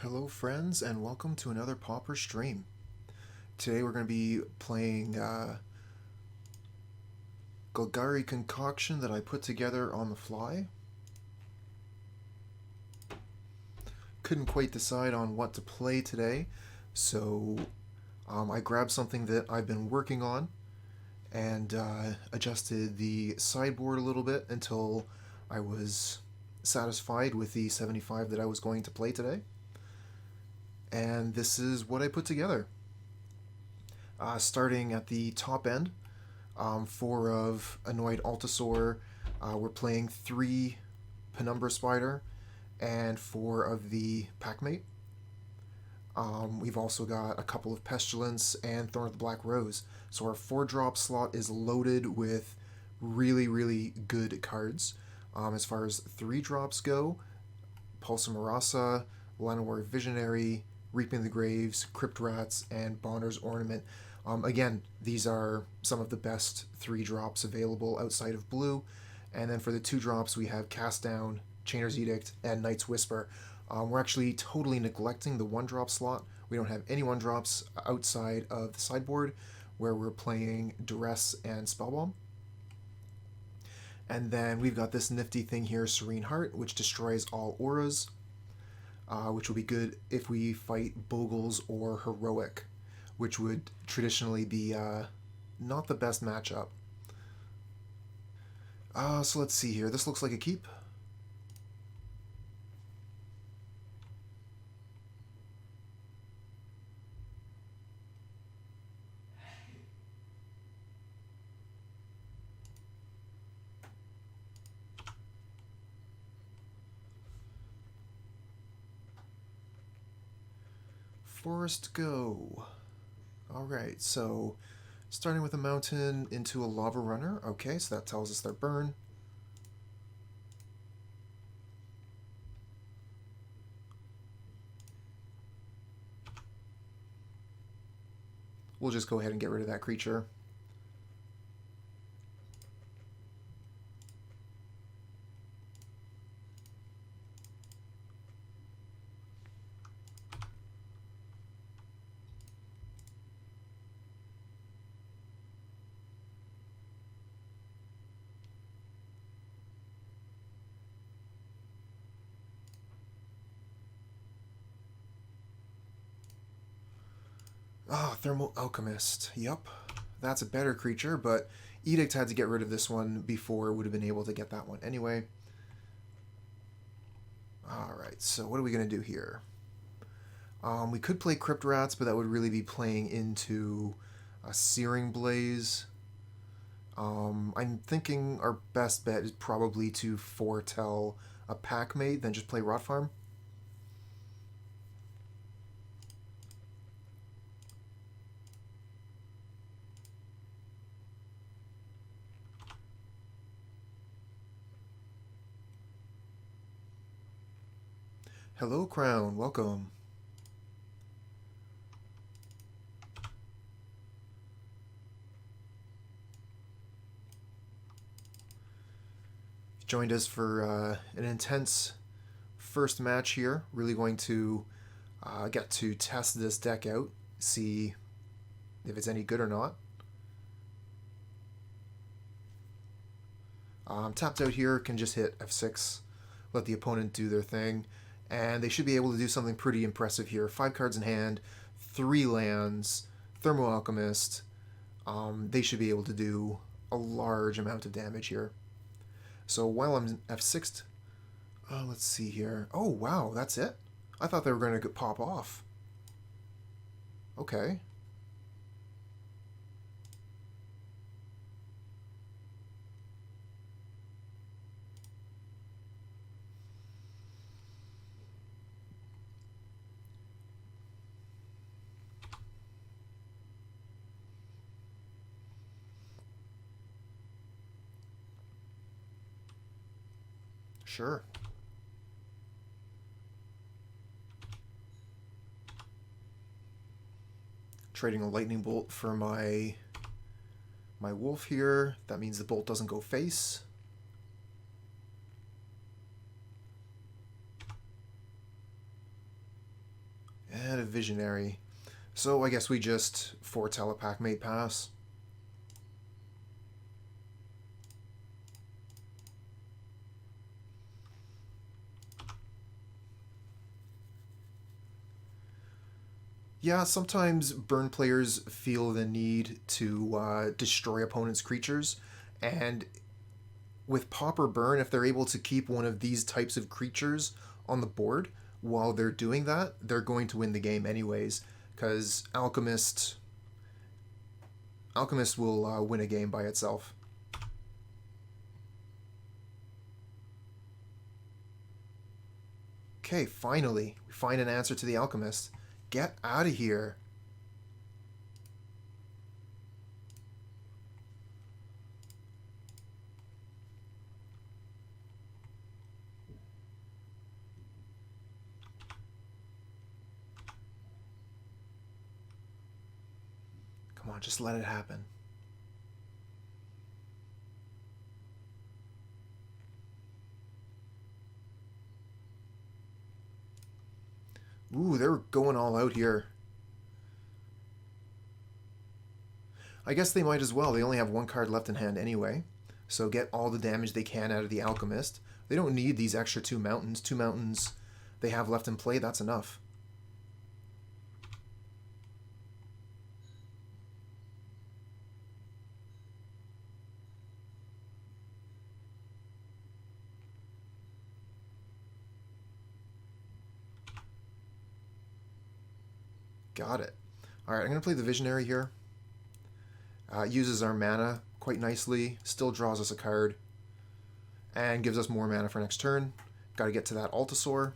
Hello friends and welcome to another Pauper stream. Today we're going to be playing Golgari concoction that I put together on the fly. Couldn't quite decide on what to play today, so I grabbed something that I've been working on and adjusted the sideboard a little bit until I was satisfied with the 75 that I was going to play today. And this is what I put together. Starting at the top end, 4 of Annoyed Altisaur. We're playing 3 Penumbra Spider and 4 of the Packmate. We've also got a couple of Pestilence and Thorn of the Black Rose. So our 4-drop slot is loaded with really, really good cards. As far as 3 drops go, Pulse of Murasa, Llanowar Visionary, Reaping the Graves, Crypt Rats, and Bonner's Ornament. Again, these are some of the best 3 drops available outside of blue. And then for the 2 drops, we have Cast Down, Chainer's Edict, and Night's Whisper. We're actually totally neglecting the 1-drop slot. We don't have any 1-drops outside of the sideboard, where we're playing Duress and Spellbomb. And then we've got this nifty thing here, Serene Heart, which destroys all auras. Which will be good if we fight Bogles or Heroic, which would traditionally be not the best matchup. So let's see here. This looks like a keep. Forest go. Alright, so starting with a mountain into a lava runner. Okay, so that tells us they're burn. We'll just go ahead and get rid of that creature. Ah, Thermal Alchemist. Yup. That's a better creature, but Edict had to get rid of this one before it would have been able to get that one anyway. Alright, so what are we going to do here? We could play Crypt Rats, but that would really be playing into a Searing Blaze. I'm thinking our best bet is probably to foretell a Packmate, then just play Rot Farm. Hello, Crown. Welcome. Joined us for an intense first match here. Really going to get to test this deck out, see if it's any good or not. Tapped out here, can just hit F6, let the opponent do their thing, and they should be able to do something pretty impressive here. 5 cards in hand, 3 lands, Thermal Alchemist. They should be able to do a large amount of damage here. So while I'm F6'd, let's see here. Oh, wow, that's it? I thought they were going to pop off. Okay. Sure. Trading a lightning bolt for my wolf here. That means the bolt doesn't go face. And a Visionary. So I guess we just foretell a Packmate pass. Yeah, sometimes burn players feel the need to destroy opponents' creatures, and with Pauper Burn, if they're able to keep one of these types of creatures on the board while they're doing that, they're going to win the game anyways, because Alchemist will win a game by itself. Okay, finally, we find an answer to the Alchemist. Get out of here. Come on, just let it happen. Ooh, they're going all out here. I guess they might as well. They only have one card left in hand anyway. So get all the damage they can out of the Alchemist. They don't need these extra 2 mountains. 2 mountains they have left in play, that's enough. Got it. Alright, I'm going to play the Visionary here. Uses our mana quite nicely, still draws us a card, and gives us more mana for next turn. Got to get to that Altisaur.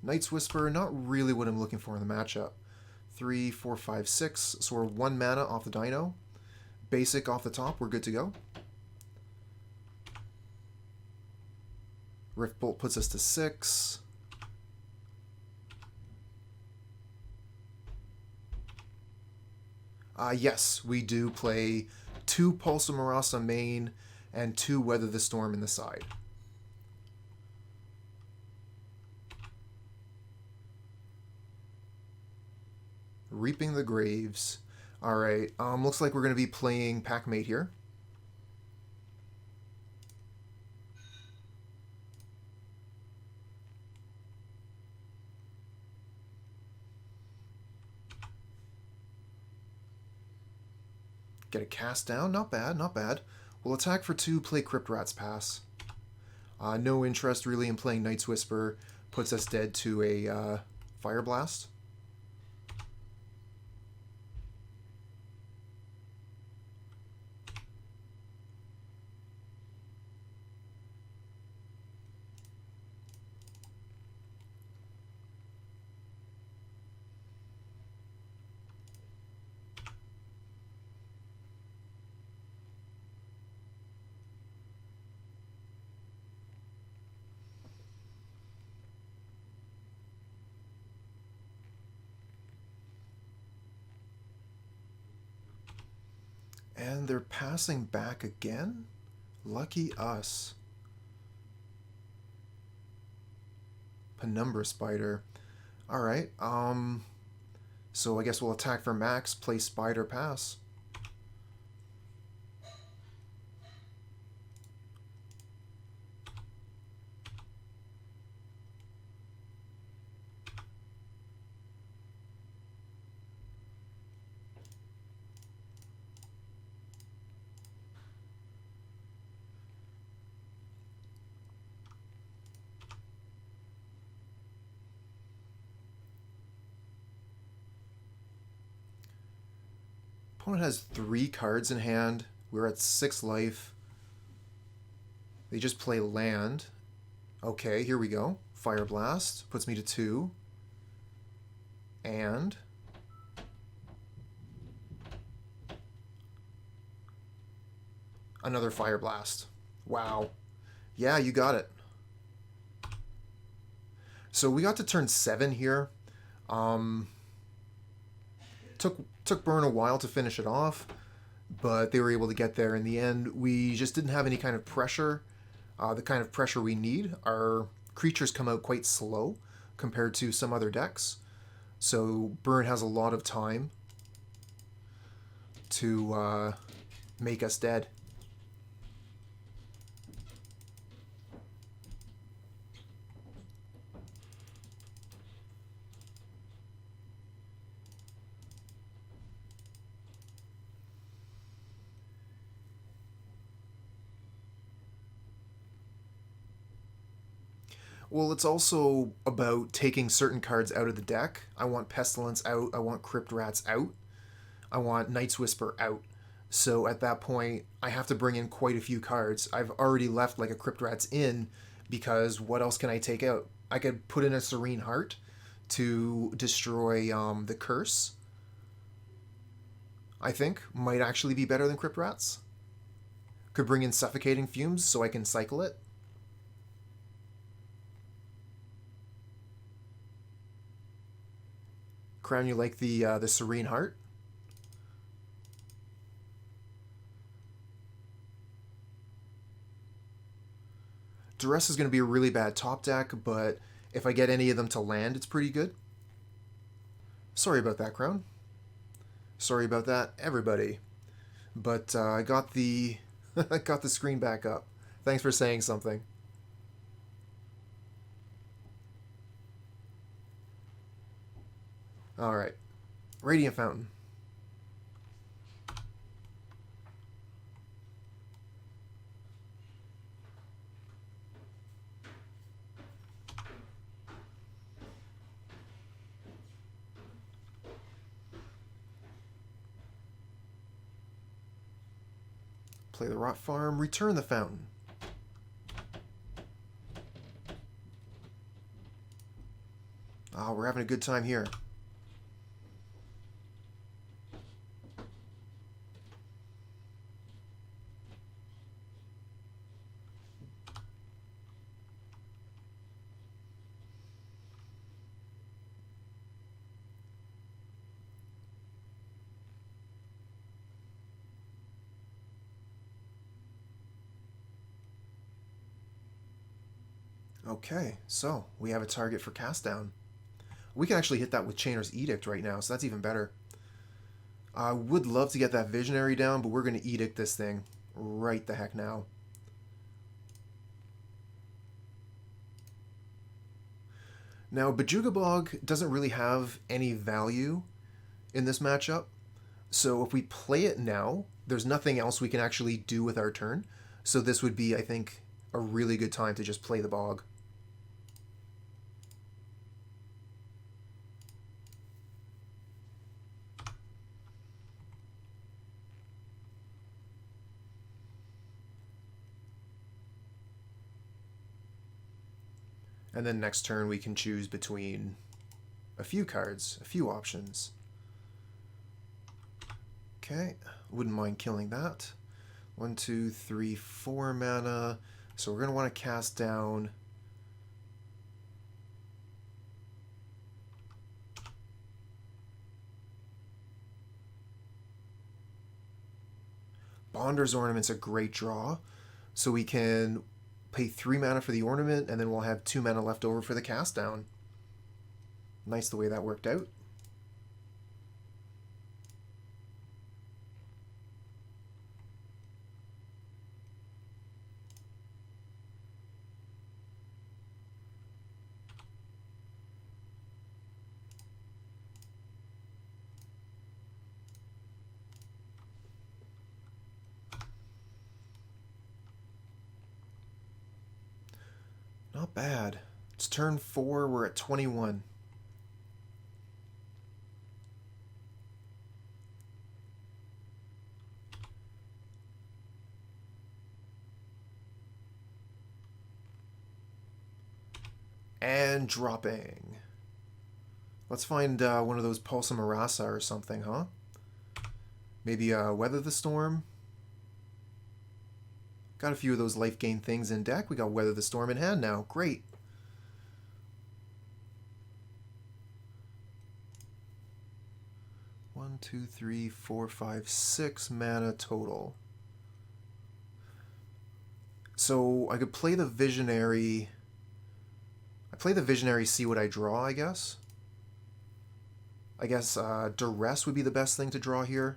Night's Whisper, not really what I'm looking for in the matchup. 3, 4, 5, 6, so we're 1 mana off the Dino. Basic off the top, we're good to go. Rift Bolt puts us to 6. Yes, we do play 2 Pulse of Murasa main and 2 Weather the Storm in the side. Reaping the Graves. Alright, looks like we're going to be playing Packmate here. Get a cast down. Not bad, not bad. We'll attack for 2, play Crypt Rats pass. No interest really in playing Night's Whisper. Puts us dead to a Fire Blast. And they're passing back again? Lucky us. Penumbra Spider. Alright, so I guess we'll attack for max, play Spider pass. Opponent has 3 cards in hand. We're at 6 life. They just play land. Okay, here we go. Fire Blast puts me to 2. And another Fire Blast. Wow. Yeah, you got it. So we got to turn 7 here. Took Burn a while to finish it off, but they were able to get there in the end. We just didn't have any kind of pressure, the kind of pressure we need. Our creatures come out quite slow compared to some other decks. So burn has a lot of time to make us dead. Well, it's also about taking certain cards out of the deck. I want Pestilence out. I want Crypt Rats out. I want Night's Whisper out. So at that point, I have to bring in quite a few cards. I've already left like a Crypt Rats in because what else can I take out? I could put in a Serene Heart to destroy the Curse. I think might actually be better than Crypt Rats. Could bring in Suffocating Fumes so I can cycle it. Crown, you like the Serene Heart? Duress is going to be a really bad top deck, but if I get any of them to land, it's pretty good. Sorry about that, Crown. Sorry about that, everybody. But I got the I got the screen back up. Thanks for saying something. All right, Radiant Fountain. Play the Rot Farm, return the Fountain. Ah, we're having a good time here. Okay, so we have a target for cast down. We can actually hit that with Chainer's Edict right now, so that's even better. I would love to get that Visionary down, but we're going to Edict this thing right the heck now. Now, Bojuka Bog doesn't really have any value in this matchup, so if we play it now, there's nothing else we can actually do with our turn, so this would be, I think, a really good time to just play the Bog. And then next turn we can choose between a few cards, a few options. Okay, wouldn't mind killing that. 1, 2, 3, 4 mana. So we're going to want to cast down Bonder's Ornament's a great draw. So we can pay 3 mana for the Ornament, and then we'll have 2 mana left over for the cast down. Nice the way that worked out. Not bad. It's turn 4, we're at 21. And dropping. Let's find one of those Pulse of Murasa or something, huh? Maybe Weather the Storm? Got a few of those life gain things in deck. We got Weather the Storm in hand now. Great. One, two, three, four, five, 6 mana total. So I could play the Visionary play the Visionary, see what I draw, I guess. Duress would be the best thing to draw here.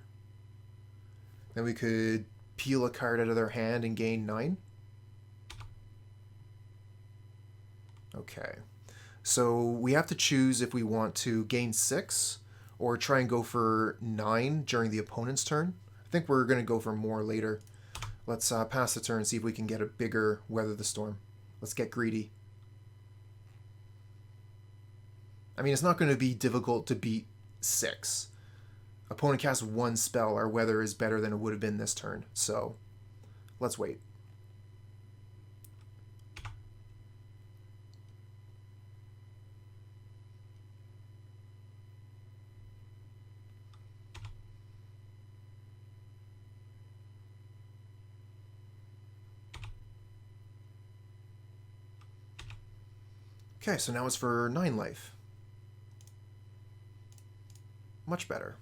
Then we could peel a card out of their hand and gain 9. Okay. So we have to choose if we want to gain 6 or try and go for 9 during the opponent's turn. I think we're going to go for more later. Let's pass the turn and see if we can get a bigger Weather the Storm. Let's get greedy. I mean, it's not going to be difficult to beat 6. Opponent casts 1 spell. Our weather is better than it would have been this turn. So, let's wait. Okay, so now it's for 9 life. Much better.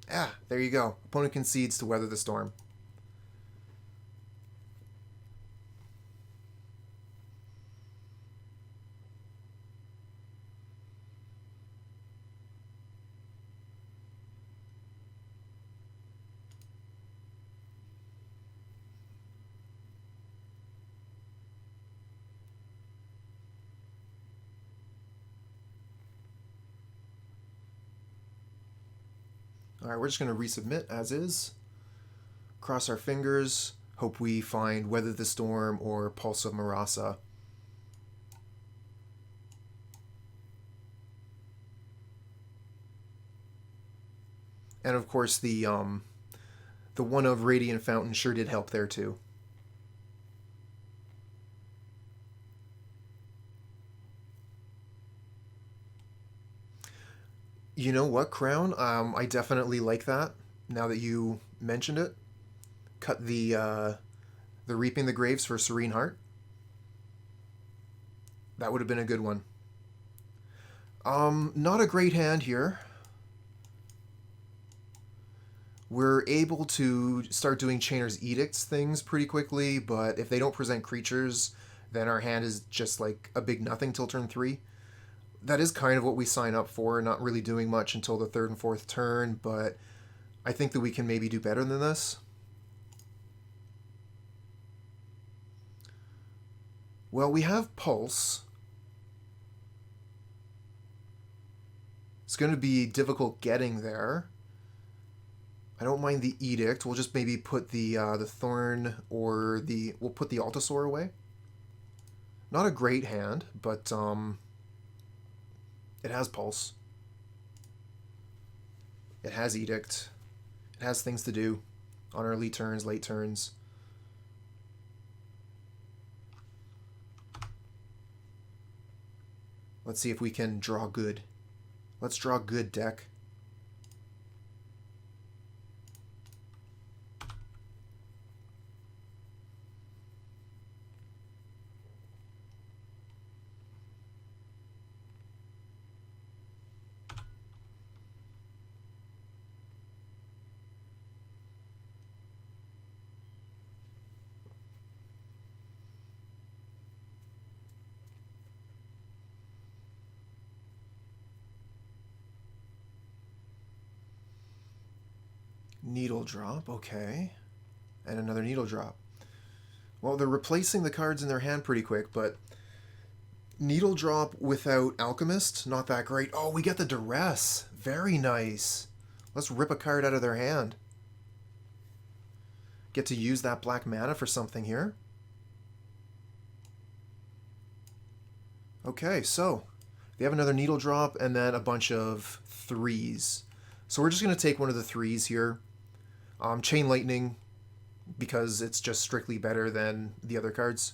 Ah, there you go. Opponent concedes to Weather the Storm. Alright, we're just going to resubmit as is. Cross our fingers. Hope we find Weather the Storm or Pulse of Murasa. And of course the one of Radiant Fountain sure did help there too. You know what, Crown? I definitely like that, now that you mentioned it. Cut the Reaping the Graves for Serene Heart. That would have been a good one. Not a great hand here. We're able to start doing Chainer's Edicts things pretty quickly, but if they don't present creatures, then our hand is just like a big nothing till turn 3. That is kind of what we sign up for, not really doing much until the 3rd and 4th turn, but I think that we can maybe do better than this. Well, we have Pulse. It's going to be difficult getting there. I don't mind the Edict. We'll just maybe put the Thorn or we'll put the Altisaur away. Not a great hand, but it has Pulse. It has Edict. It has things to do on early turns, late turns. Let's see if we can draw good. Let's draw good, deck. Needle drop, okay. And another needle drop. Well, they're replacing the cards in their hand pretty quick, but needle drop without Alchemist, not that great. Oh, we get the Duress. Very nice. Let's rip a card out of their hand. Get to use that black mana for something here. Okay, so they have another needle drop and then a bunch of 3s. So we're just going to take one of the 3s here. Chain Lightning, because it's just strictly better than the other cards.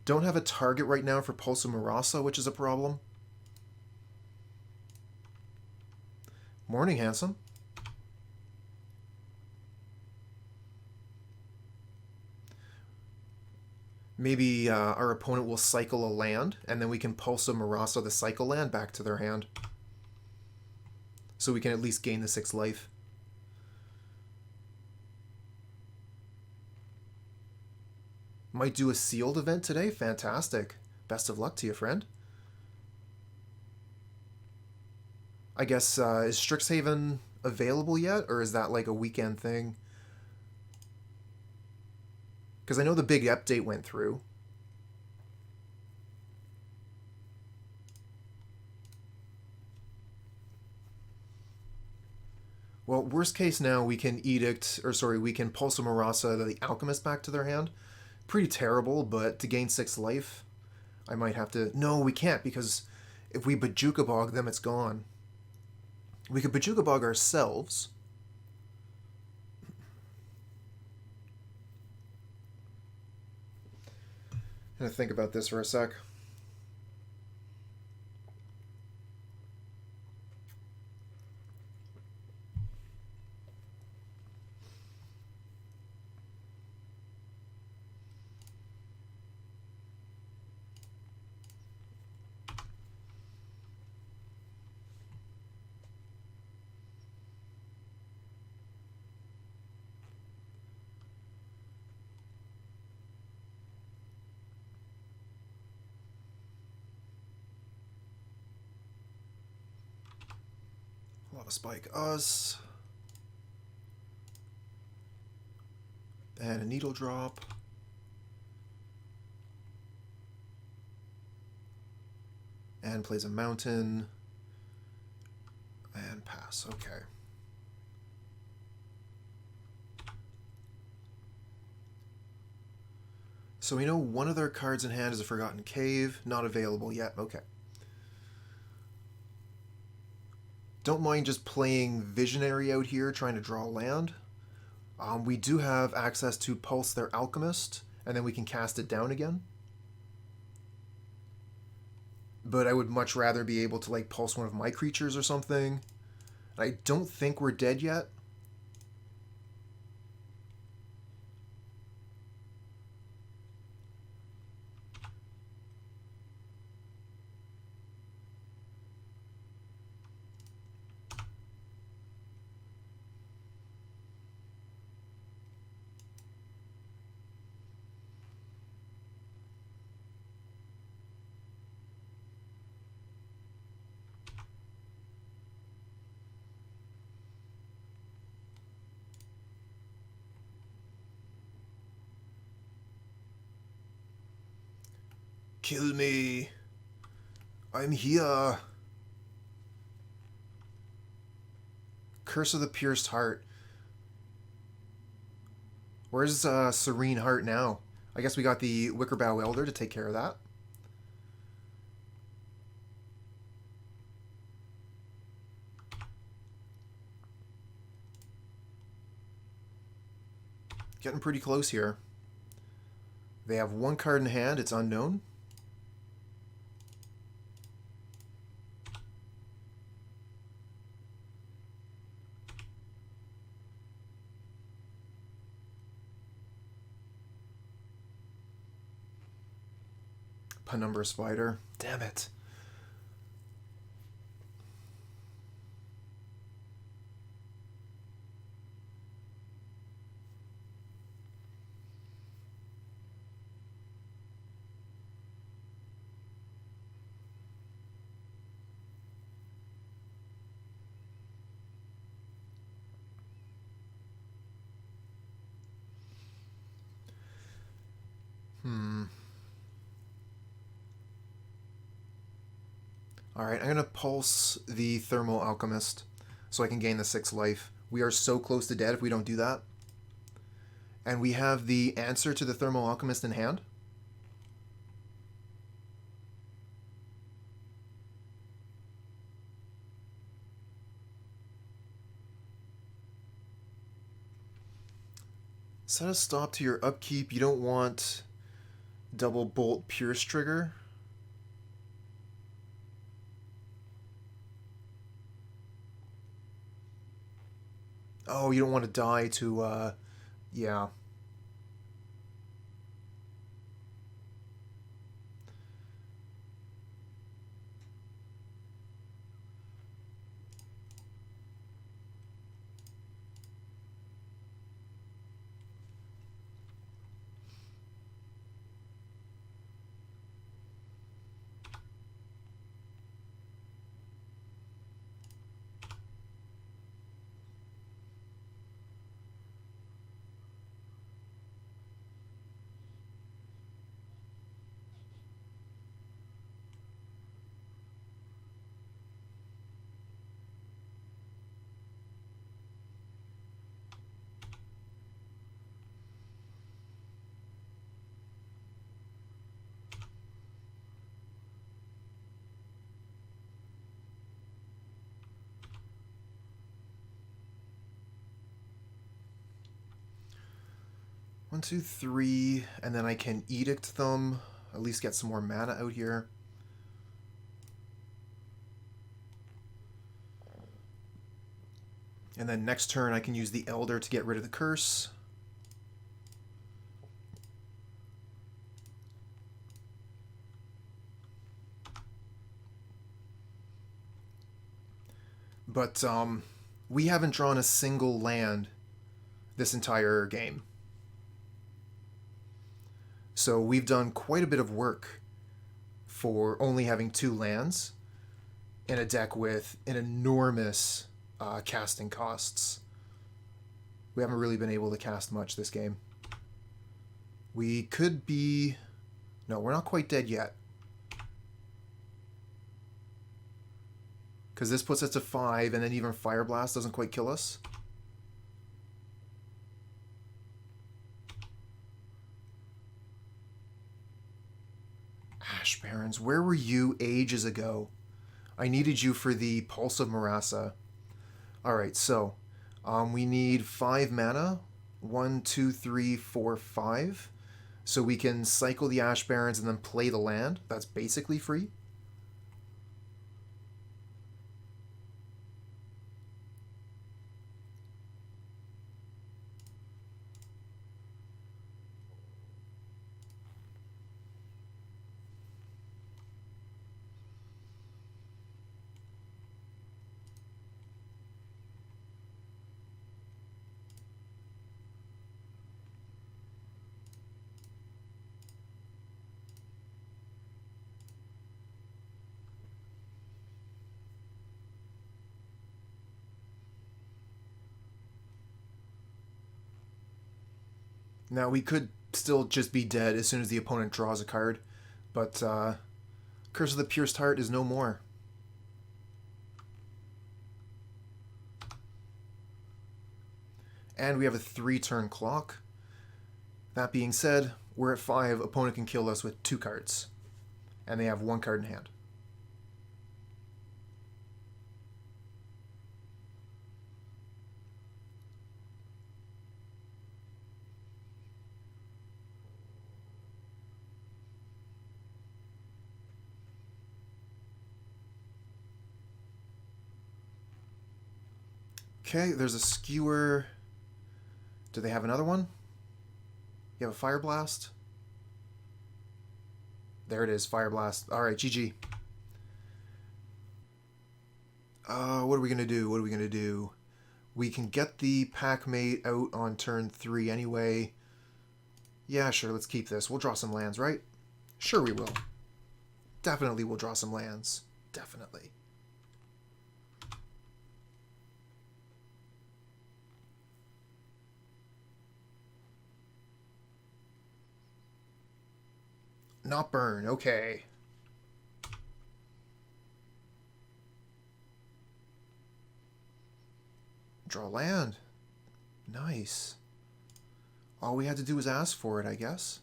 Don't have a target right now for Pulse of Murasa, which is a problem. Morning, handsome. Maybe our opponent will cycle a land, and then we can Pulse of Murasa the cycle land back to their hand. So we can at least gain the 6 life. Might do a sealed event today? Fantastic. Best of luck to you, friend. I guess, is Strixhaven available yet, or is that like a weekend thing? Because I know the big update went through. Well, worst case now, we can we can Pulse of Murasa the Alchemist back to their hand. Pretty terrible, but to gain 6 life, I might have to... No, we can't, because if we Bojuka Bog them, it's gone. We could Bojuka Bog ourselves. I'm gonna think about this for a sec. Lava Spike us. And a Needle Drop. And plays a Mountain. And pass. Okay. So we know one of their cards in hand is a Forgotten Cave. Not available yet. Okay. Don't mind just playing Visionary out here, trying to draw land. We do have access to Pulse their Alchemist, and then we can cast it down again. But I would much rather be able to like Pulse one of my creatures or something. I don't think we're dead yet. Kill me. I'm here. Curse of the Pierced Heart. Where's Serene Heart now? I guess we got the Wickerbough Elder to take care of that. Getting pretty close here. They have one card in hand. It's unknown. Penumbra Spider. Damn it. Alright, I'm going to Pulse the Thermal Alchemist so I can gain the 6 life. We are so close to dead if we don't do that. And we have the answer to the Thermal Alchemist in hand. Set a stop to your upkeep. You don't want double bolt Pierce trigger. Oh, you don't want to die to, yeah. 1, 2, 3, and then I can Edict them. At least get some more mana out here. And then next turn I can use the Elder to get rid of the curse. But we haven't drawn a single land this entire game. So we've done quite a bit of work for only having 2 lands in a deck with an enormous casting costs. We haven't really been able to cast much this game. We could be... No, we're not quite dead yet. Because this puts us to 5, and then even Fire Blast doesn't quite kill us. Ash Barrens, where were you ages ago? I needed you for the Pulse of Murasa. Alright, so we need 5 mana. 1, 2, 3, 4, 5. So we can cycle the Ash Barrens and then play the land. That's basically free. Now, we could still just be dead as soon as the opponent draws a card, but Curse of the Pierced Heart is no more. And we have a 3-turn clock. That being said, we're at 5. Opponent can kill us with 2 cards. And they have 1 card in hand. Okay, there's a Skewer. Do they have another one? You have a Fire Blast? There it is, Fire Blast. Alright, GG. What are we going to do? What are we going to do? We can get the Packmate out on turn 3 anyway. Yeah, sure, let's keep this. We'll draw some lands, right? Sure we will. Definitely we'll draw some lands. Definitely. Not burn, okay. Draw land. Nice. All we had to do was ask for it, I guess.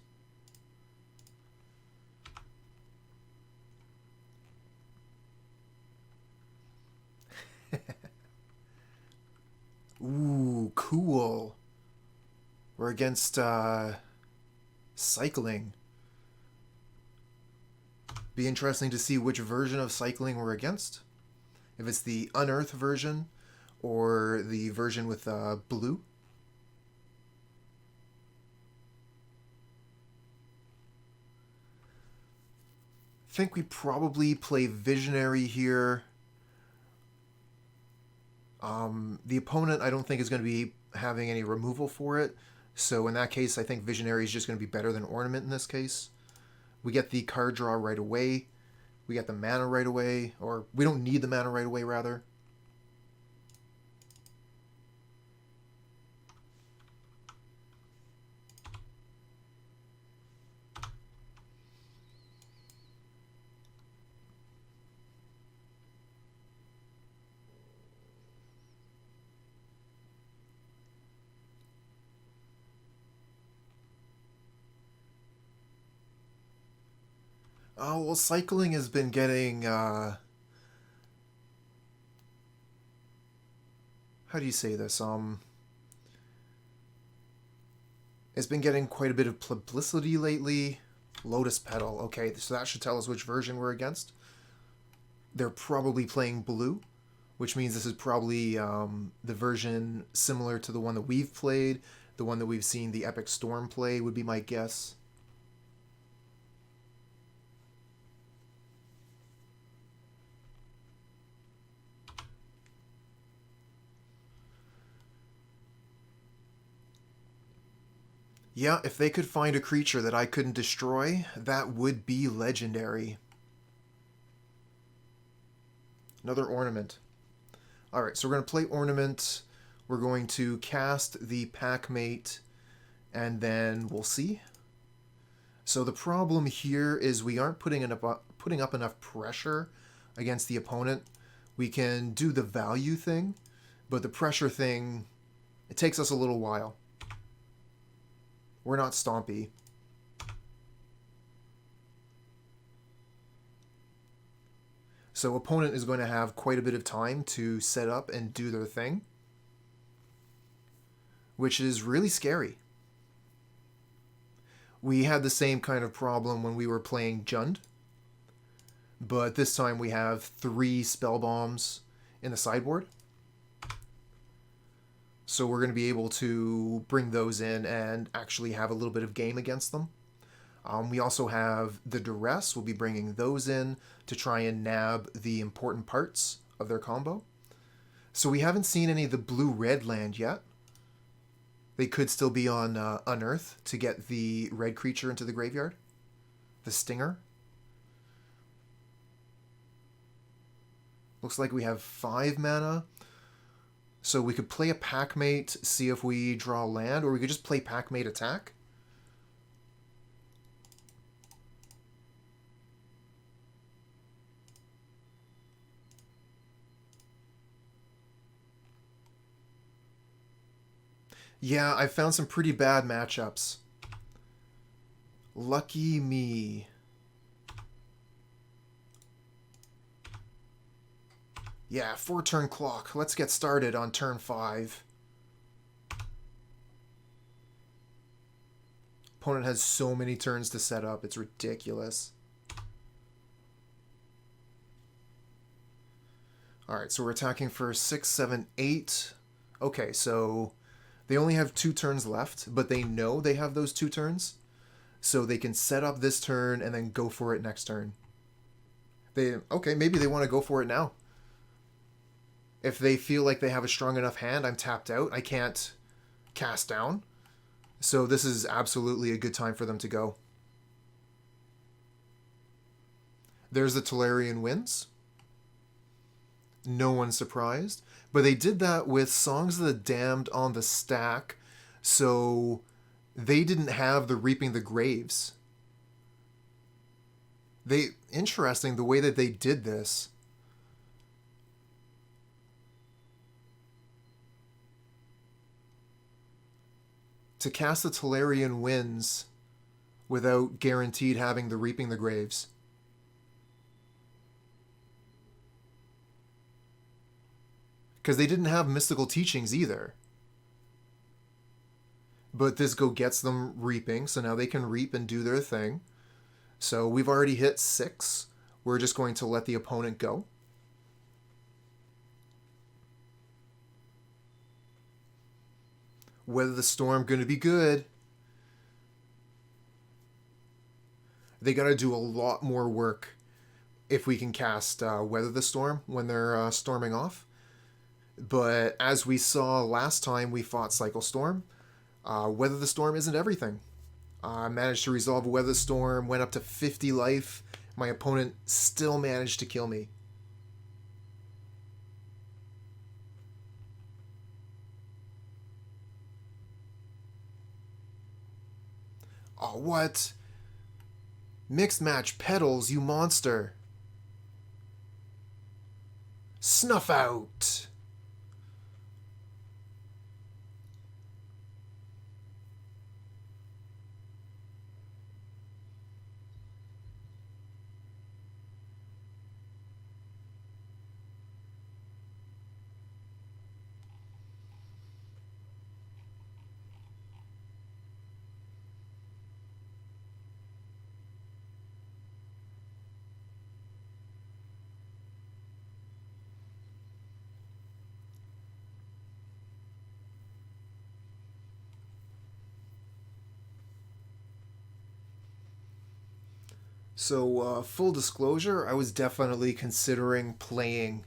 Ooh, cool. We're against cycling. Be interesting to see which version of cycling we're against. If it's the unearthed version or the version with blue. I think we probably play Visionary here. The opponent I don't think is going to be having any removal for it. So in that case, I think Visionary is just going to be better than Ornament in this case. We get the card draw right away. We get the mana right away. Or we don't need the mana right away, rather. Oh, well, cycling has been getting, how do you say this? It's been getting quite a bit of publicity lately. Lotus Petal. Okay, so that should tell us which version we're against. They're probably playing blue, which means this is probably the version similar to the one that we've played, the one that we've seen the Epic Storm play would be my guess. Yeah, if they could find a creature that I couldn't destroy, that would be legendary. Another Ornament. Alright, so we're going to play Ornament. We're going to cast the Packmate, and then we'll see. So the problem here is we aren't putting up enough pressure against the opponent. We can do the value thing, but the pressure thing, it takes us a little while. We're not Stompy. So opponent is going to have quite a bit of time to set up and do their thing, which is really scary. We had the same kind of problem when we were playing Jund, but this time we have 3 Spellbombs in the sideboard. So we're going to be able to bring those in and actually have a little bit of game against them. We also have the Duress. We'll be bringing those in to try and nab the important parts of their combo. So we haven't seen any of the blue-red land yet. They could still be on Unearth to get the red creature into the graveyard. The Stinger. Looks like we have 5 mana. So we could play a Packmate, see if we draw land, or we could just play Packmate attack. Yeah, I found some pretty bad matchups. Lucky me. Yeah, 4-turn clock. Let's get started on turn 5. Opponent has so many turns to set up. It's ridiculous. Alright, so we're attacking for 6, 7, 8. Okay, so they only have 2 turns left, but they know they have those 2 turns. So they can set up this turn and then go for it next turn. Okay, maybe they want to go for it now. If they feel like they have a strong enough hand, I'm tapped out. I can't cast down. So this is absolutely a good time for them to go. There's the Tolarian Winds. No one's surprised. But they did that with Songs of the Damned on the stack, so they didn't have the Reaping the Graves. Interesting the way that they did this. To cast the Tolarian Winds without guaranteed having the Reaping the Graves. Because they didn't have Mystical Teachings either. But this gets them reaping, so now they can reap and do their thing. So we've already hit 6. We're just going to let the opponent go. Weather the Storm, going to be good. They got to do a lot more work if we can cast Weather the Storm when they're storming off. But as we saw last time we fought Cycle Storm, Weather the Storm isn't everything. I managed to resolve Weather the Storm, went up to 50 life. My opponent still managed to kill me. Oh, what? Mixed Match Petals, you monster. Snuff out. So, full disclosure, I was definitely considering playing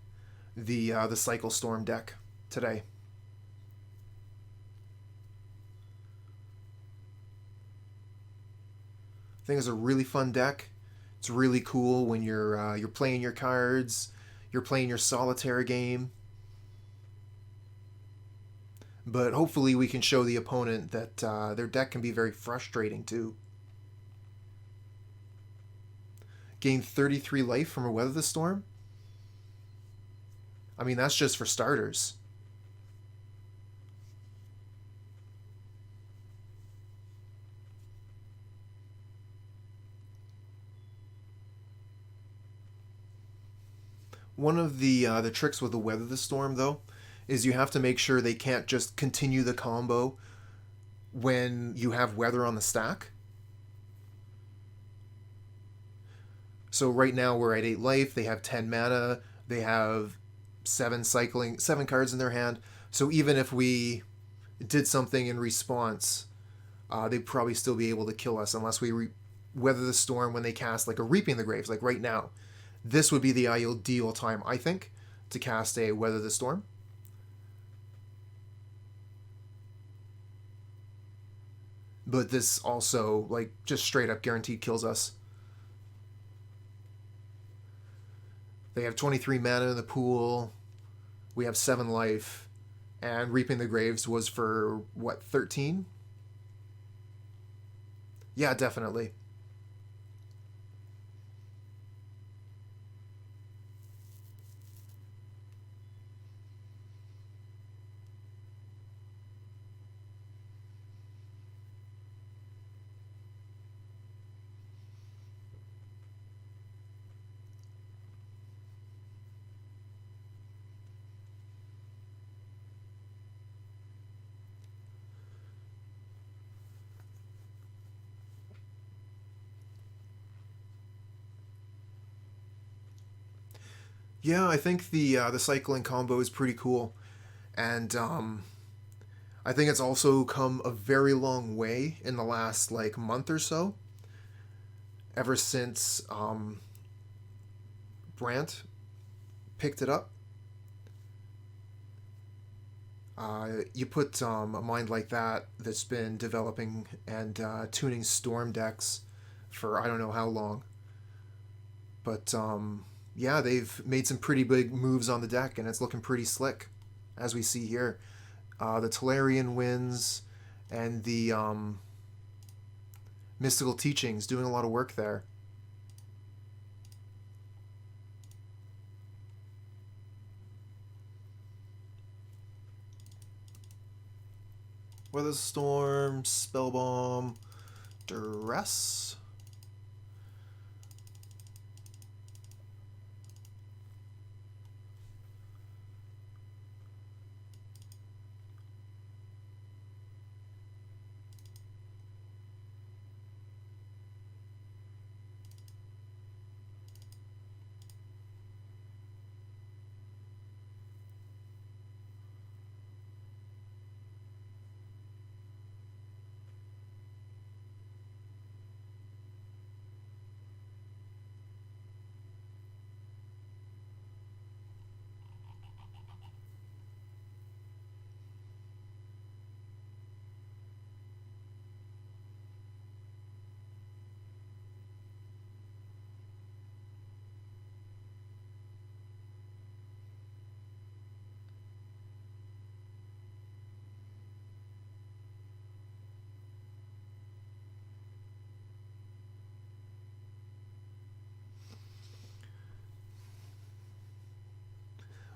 the Cycle Storm deck today. I think it's a really fun deck. It's really cool when you're playing your cards, you're playing your solitaire game. But hopefully, we can show the opponent that their deck can be very frustrating too. Gain 33 life from a Weather the Storm. I mean, that's just for starters. One of the tricks with the Weather the Storm, though, is you have to make sure they can't just continue the combo when you have Weather on the stack. So right now we're at 8 life, they have 10 mana, they have 7 cards in their hand. So even if we did something in response, they'd probably still be able to kill us unless we Weather the Storm when they cast like a Reaping the Graves, like right now. This would be the ideal time, I think, to cast a Weather the Storm. But this also, like, just straight up guaranteed kills us. They have 23 mana in the pool. We have 7 life. And Reaping the Graves was for, what, 13? Yeah, definitely. Yeah, I think the cycling combo is pretty cool, and I think it's also come a very long way in the last like month or so. Ever since Brant picked it up, you put a mind like that that's been developing and tuning storm decks for I don't know how long, but yeah, they've made some pretty big moves on the deck, and it's looking pretty slick, as we see here. The Tolarian wins and the Mystical Teachings doing a lot of work there. Weather Storm, Spellbomb, Duress.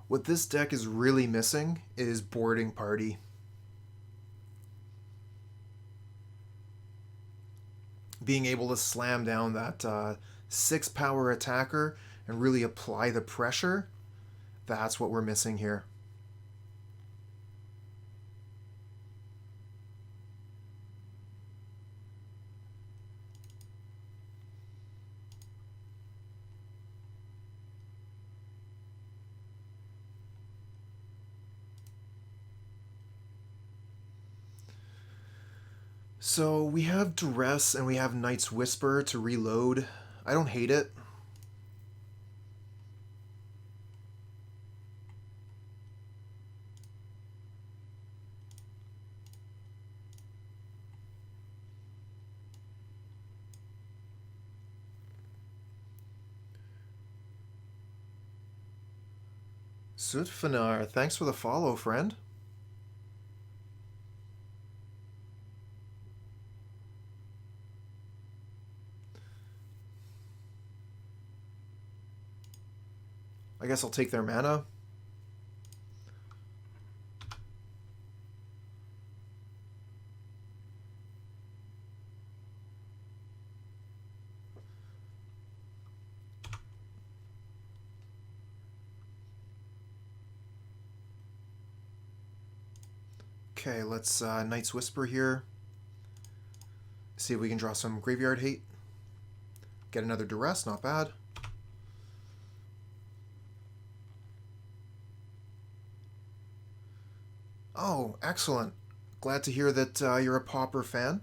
What this deck is really missing is Boarding Party. Being able to slam down that 6 power attacker and really apply the pressure, that's what we're missing here. So we have Duress and we have Knight's Whisper to reload. I don't hate it. Sutfanar, thanks for the follow, friend. I guess I'll take their mana. Okay, let's Knight's Whisper here. See if we can draw some graveyard hate. Get another Duress, not bad. Oh, excellent. Glad to hear that you're a Pauper fan.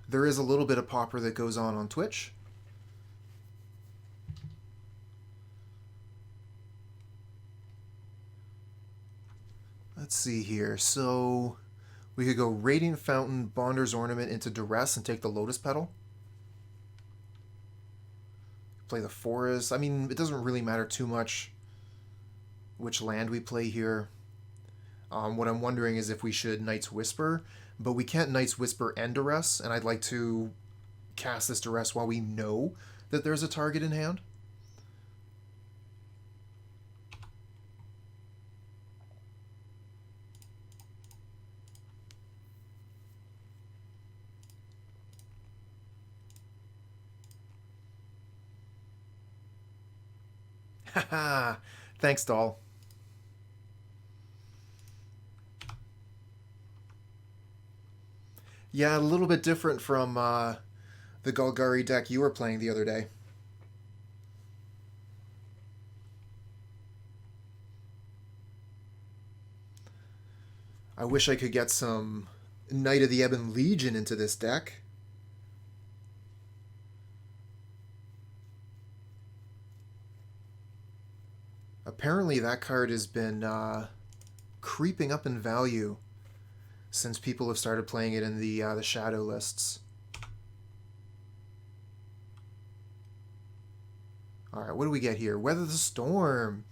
There is a little bit of Pauper that goes on Twitch. Let's see here. So we could go Radiant Fountain, Bonder's Ornament into Duress and take the Lotus Petal. Play the Forest. I mean, it doesn't really matter too much which land we play here. What I'm wondering is if we should Knight's Whisper, but we can't Knight's Whisper and Duress, and I'd like to cast this Duress while we know that there's a target in hand. Haha, thanks, doll. Yeah, a little bit different from the Golgari deck you were playing the other day. I wish I could get some Knight of the Ebon Legion into this deck. Apparently that card has been creeping up in value since people have started playing it in the shadow lists. Alright, what do we get here? Weather the Storm.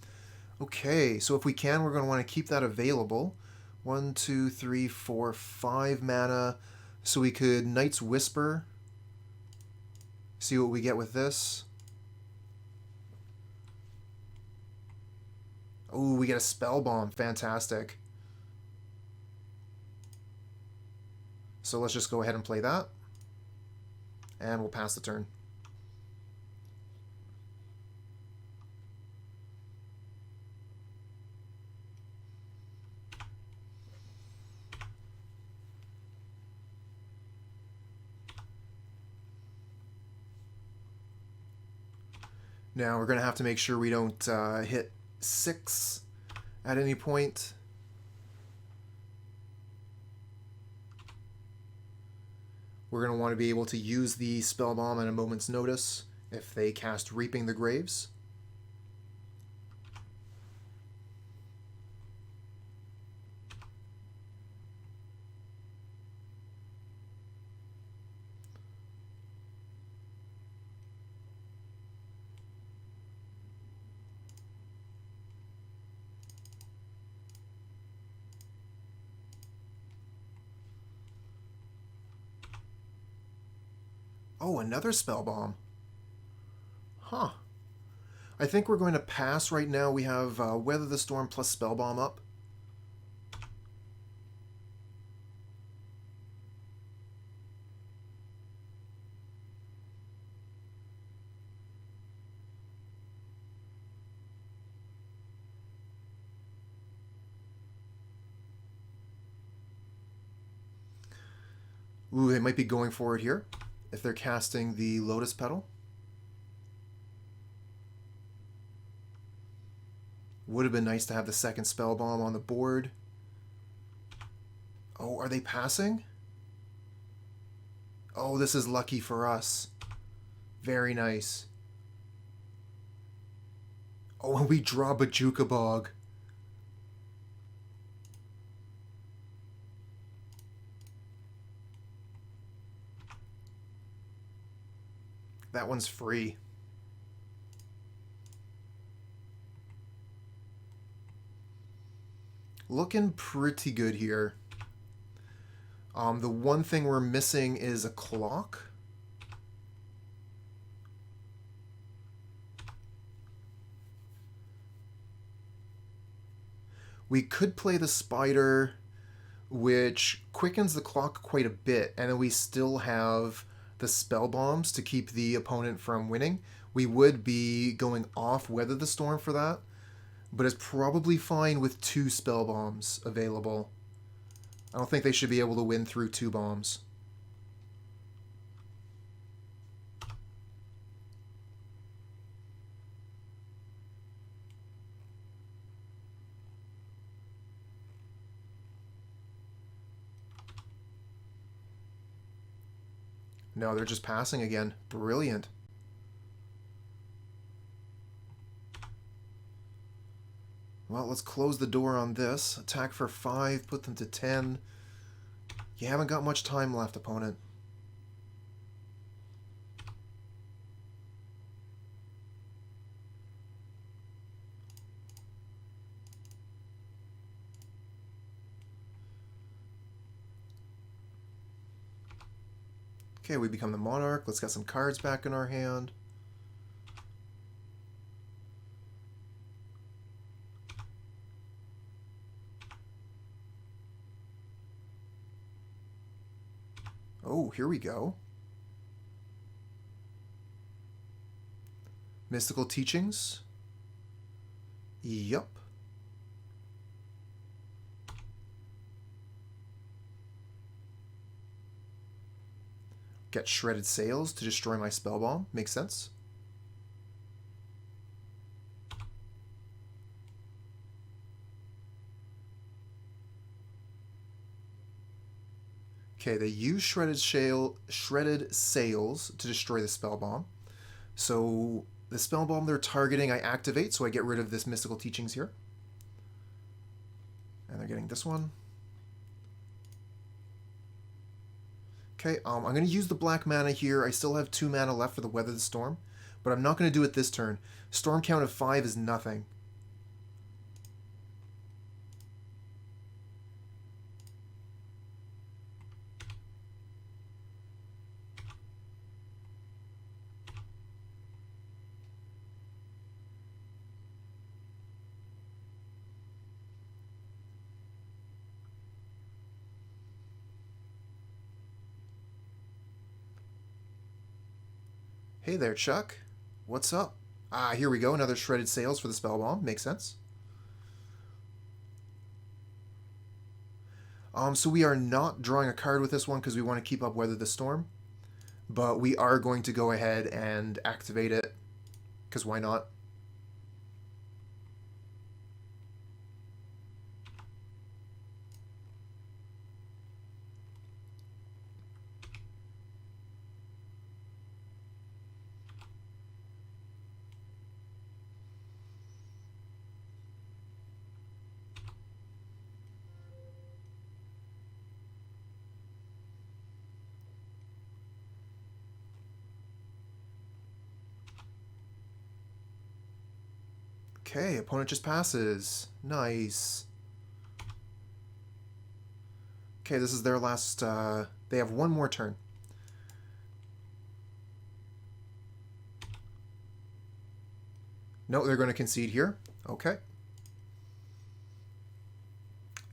Okay, so if we can, we're going to want to keep that available. 1, 2, 3, 4, 5 mana. So we could Knight's Whisper. See what we get with this. Oh, we get a Spellbomb. Fantastic. So let's just go ahead and play that. And we'll pass the turn. Now we're going to have to make sure we don't hit 6 at any point. We're going to want to be able to use the Spellbomb at a moment's notice if they cast Reaping the Graves. Oh, another Spellbomb. Huh. I think we're going to pass right now. We have Weather the Storm plus Spellbomb up. Ooh, they might be going for it here if they're casting the Lotus Petal. Would have been nice to have the second Spellbomb on the board. Oh, are they passing? Oh, this is lucky for us. Very nice. Oh, and we draw Bojuka Bog. That one's free. Looking pretty good here. The one thing we're missing is a clock. We could play the spider, which quickens the clock quite a bit, and then we still have the spell bombs to keep the opponent from winning. We would be going off Weather the Storm for that, but it's probably fine with 2 spell bombs available. I don't think they should be able to win through 2 bombs. No, they're just passing again. Brilliant. Well, let's close the door on this. Attack for 5, put them to 10. You haven't got much time left, opponent. Okay, we become the Monarch. Let's get some cards back in our hand. Oh, here we go. Mystical Teachings. Yup. Get Shredded Sails to destroy my Spellbomb. Makes sense. Okay, they use Shredded Sails to destroy the Spellbomb. So the Spellbomb they're targeting I activate, so I get rid of this Mystical Teachings here. And they're getting this one. Okay, I'm going to use the black mana here. I still have 2 mana left for the Weather the Storm, but I'm not going to do it this turn. Storm count of 5 is nothing. Hey there, Chuck. What's up? Ah, here we go. Another Shredded Sails for the Spellbomb. Makes sense. So we are not drawing a card with this one because we want to keep up Weather the Storm. But we are going to go ahead and activate it. Because why not? Okay, opponent just passes. Nice. Okay, this is their last... they have one more turn. No, they're going to concede here. Okay.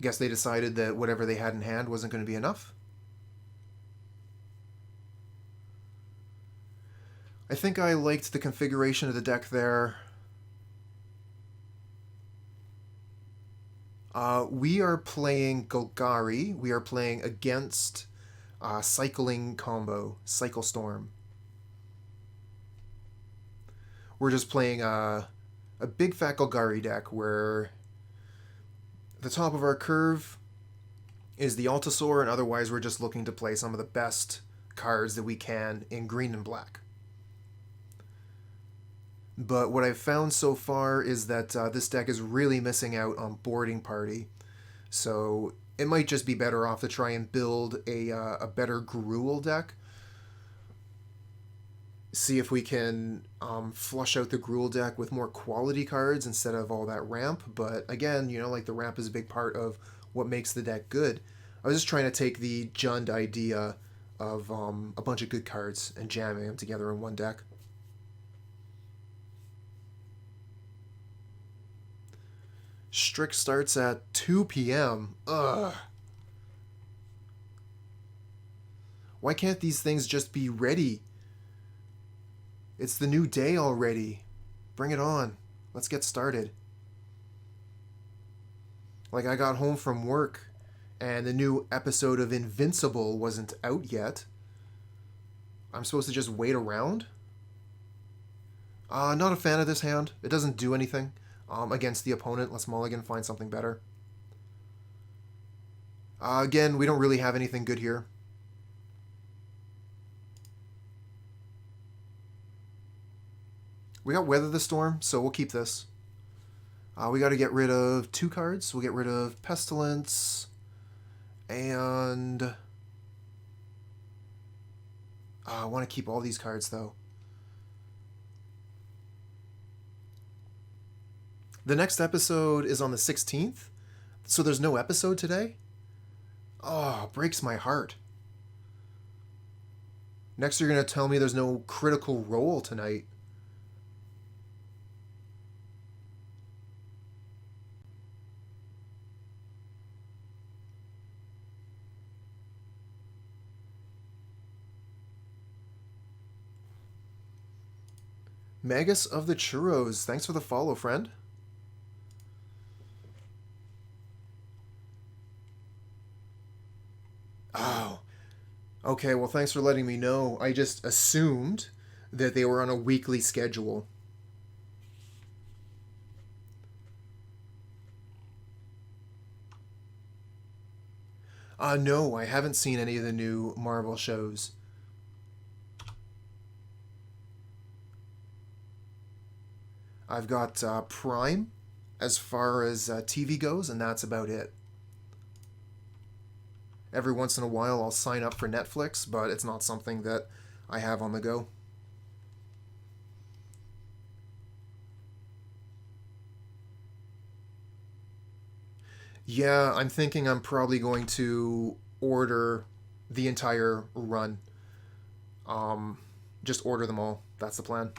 Guess they decided that whatever they had in hand wasn't going to be enough. I think I liked the configuration of the deck there. We are playing Golgari. We are playing against Cycling Combo, Cycle Storm. We're just playing a big fat Golgari deck where the top of our curve is the Altisaur, and otherwise we're just looking to play some of the best cards that we can in green and black. But what I've found so far is that this deck is really missing out on Boarding Party. So it might just be better off to try and build a better Gruul deck. See if we can flush out the Gruul deck with more quality cards instead of all that ramp. But again, you know, like the ramp is a big part of what makes the deck good. I was just trying to take the Jund idea of a bunch of good cards and jamming them together in one deck. Strict starts at 2 p.m. Ugh. Why can't these things just be ready? It's the new day already. Bring it on. Let's get started. Like, I got home from work and the new episode of Invincible wasn't out yet. I'm supposed to just wait around? Not a fan of this hand. It doesn't do anything against the opponent. Let's mulligan, find something better. Again, we don't really have anything good here. We got Weather the Storm, so we'll keep this. We got to get rid of 2 cards. We'll get rid of Pestilence and... I want to keep all these cards, though. The next episode is on the 16th, so there's no episode today? Oh, breaks my heart. Next you're going to tell me there's no Critical Role tonight. Magus of the Churros, thanks for the follow, friend. Oh, okay, well, thanks for letting me know. I just assumed that they were on a weekly schedule. No, I haven't seen any of the new Marvel shows. I've got Prime as far as TV goes, and that's about it. Every once in a while I'll sign up for Netflix, but it's not something that I have on the go. Yeah, I'm thinking I'm probably going to order the entire run. Just order them all. That's the plan.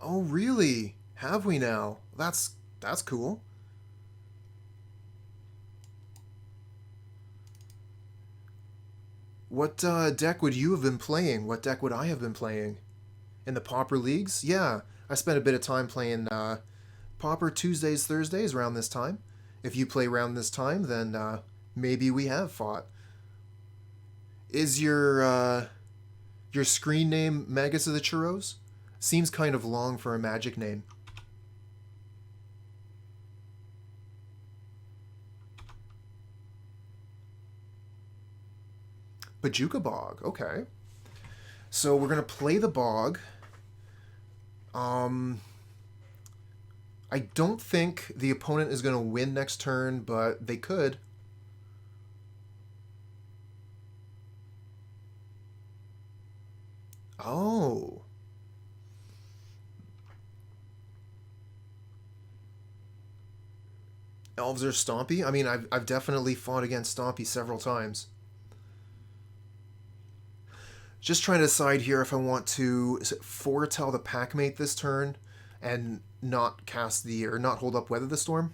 Oh, really? Have we now? That's cool. What deck would you have been playing? What deck would I have been playing? In the Pauper leagues? Yeah, I spent a bit of time playing Pauper Tuesdays, Thursdays around this time. If you play around this time, then maybe we have fought. Is your screen name Magus of the Churros? Seems kind of long for a Magic name. Bojuka Bog, okay. So we're going to play the Bog. I don't think the opponent is going to win next turn, but they could. Oh. Elves are stompy? I mean, I've definitely fought against stompy several times. Just trying to decide here if I want to foretell the Packmate this turn and not cast or not hold up Weather the Storm.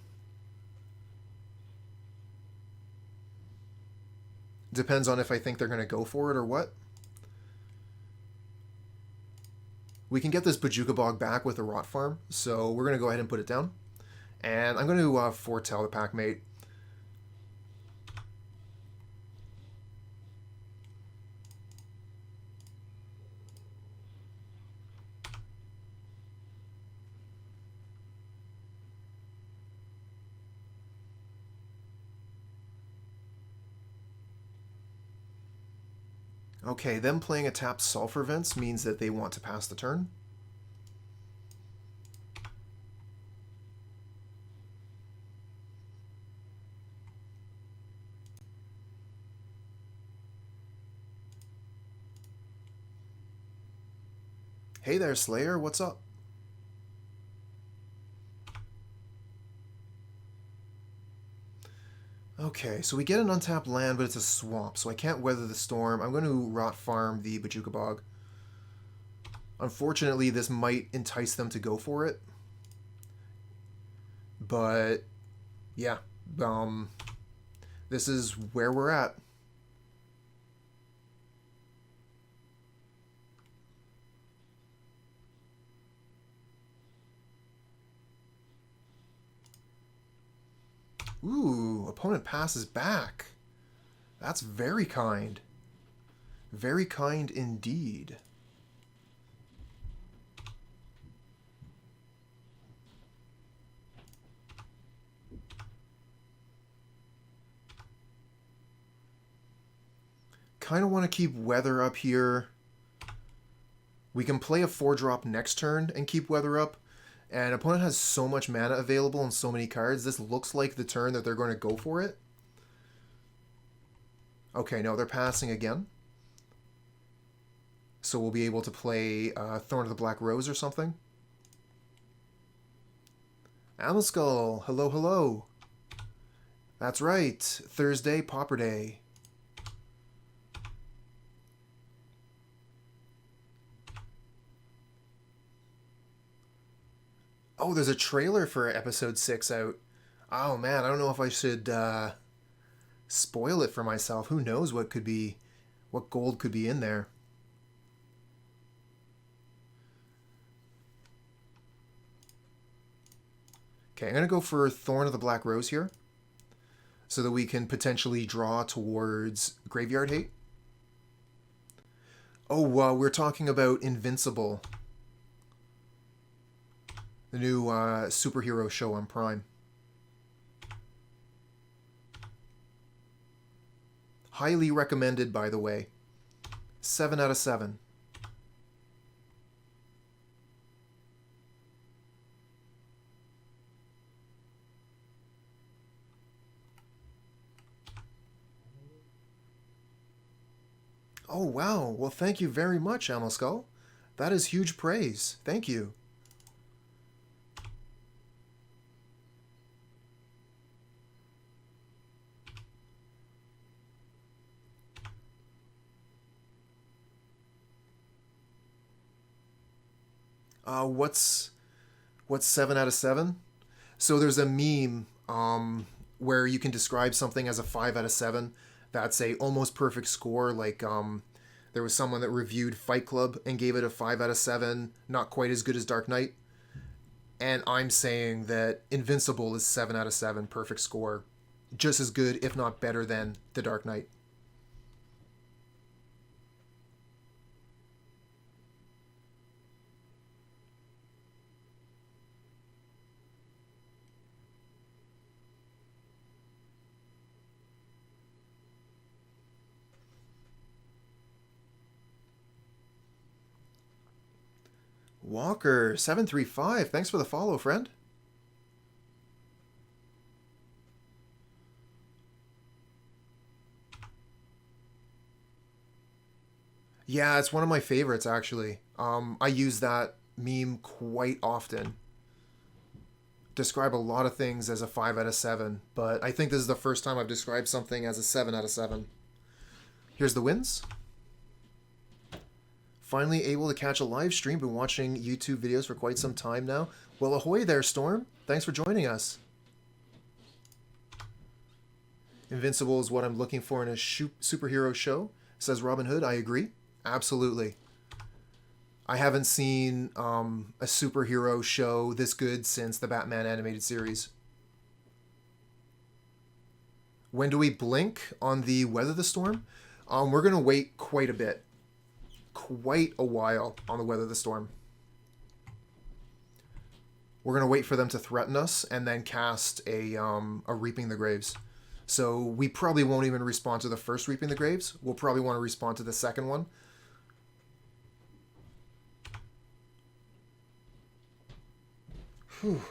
Depends on if I think they're going to go for it or what. We can get this Bojuka Bog back with a Rot Farm, so we're going to go ahead and put it down. And I'm going to foretell the Packmate. Okay, them playing a tapped Sulfur Vents means that they want to pass the turn. Hey there, Slayer, what's up? Okay, so we get an untapped land, but it's a swamp, so I can't weather the storm. I'm going to Rot Farm the Bojuka Bog. Unfortunately, this might entice them to go for it. But, yeah, this is where we're at. Ooh, opponent passes back. That's very kind. Very kind indeed. Kind of want to keep weather up here. We can play a 4-drop next turn and keep weather up. And opponent has so much mana available and so many cards. This looks like the turn that they're going to go for it. Okay, no, they're passing again. So we'll be able to play Thorn of the Black Rose or something. Amaskull, hello, hello. That's right, Thursday, Pauper Day. Oh, there's a trailer for episode 6 out. Oh man, I don't know if I should spoil it for myself. Who knows what gold could be in there. Okay, I'm going to go for Thorn of the Black Rose here, so that we can potentially draw towards Graveyard Hate. Oh, we're talking about Invincible, the new superhero show on Prime. Highly recommended, by the way. 7 out of 7. Oh, wow. Well, thank you very much, Amaskull. That is huge praise. Thank you. What's 7 out of 7? So there's a meme where you can describe something as a 5 out of 7. That's a almost perfect score. Like there was someone that reviewed Fight Club and gave it a 5 out of 7. Not quite as good as Dark Knight. And I'm saying that Invincible is 7 out of 7, perfect score. Just as good, if not better than The Dark Knight. Walker 735, thanks for the follow, friend. Yeah, it's one of my favorites actually. I use that meme quite often. Describe a lot of things as a 5 out of 7, but I think this is the first time I've described something as a 7 out of 7. Here's the wins. Finally able to catch a live stream. Been watching YouTube videos for quite some time now. Well, ahoy there, Storm. Thanks for joining us. Invincible is what I'm looking for in a superhero show, says Robin Hood. I agree. Absolutely. I haven't seen a superhero show this good since the Batman animated series. When do we blink on the Weather the Storm? We're going to wait quite a bit. Quite a while on the Weather the Storm. We're going to wait for them to threaten us and then cast a Reaping the Graves. So we probably won't even respond to the first Reaping the Graves. We'll probably want to respond to the second one. Whew.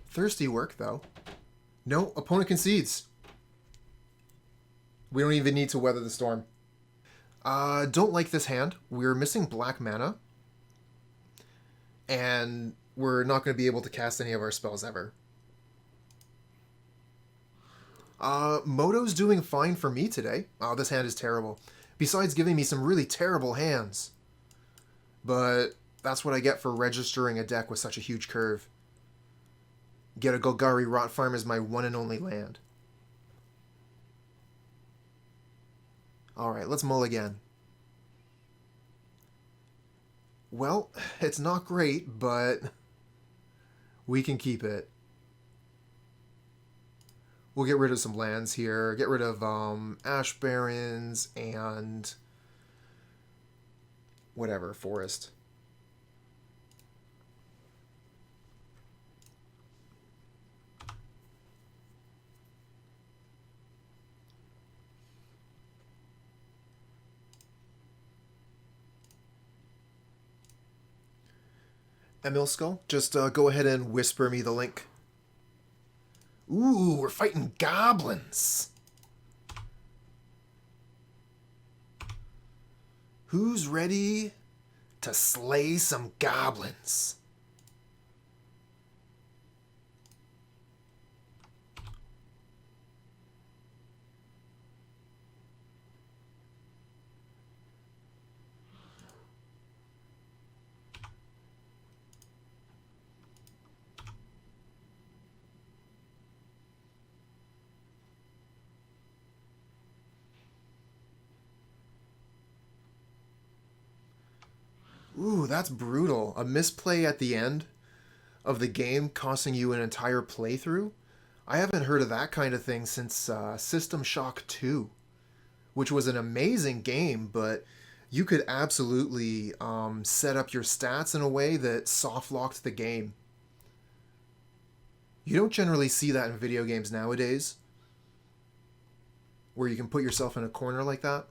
Thirsty work, though. No, opponent concedes. We don't even need to Weather the Storm. Don't like this hand. We're missing black mana. And we're not going to be able to cast any of our spells ever. Moto's doing fine for me today. Oh, this hand is terrible. Besides giving me some really terrible hands. But that's what I get for registering a deck with such a huge curve. Get a Golgari Rot Farm as my one and only land. Alright, let's mulligan. Well, it's not great, but we can keep it. We'll get rid of some lands here. Get rid of Ash Barrens and whatever, forest. Emil Skull, just go ahead and whisper me the link. Ooh, we're fighting goblins. Who's ready to slay some goblins? Ooh, that's brutal. A misplay at the end of the game costing you an entire playthrough? I haven't heard of that kind of thing since System Shock 2, which was an amazing game, but you could absolutely set up your stats in a way that soft-locked the game. You don't generally see that in video games nowadays, where you can put yourself in a corner like that.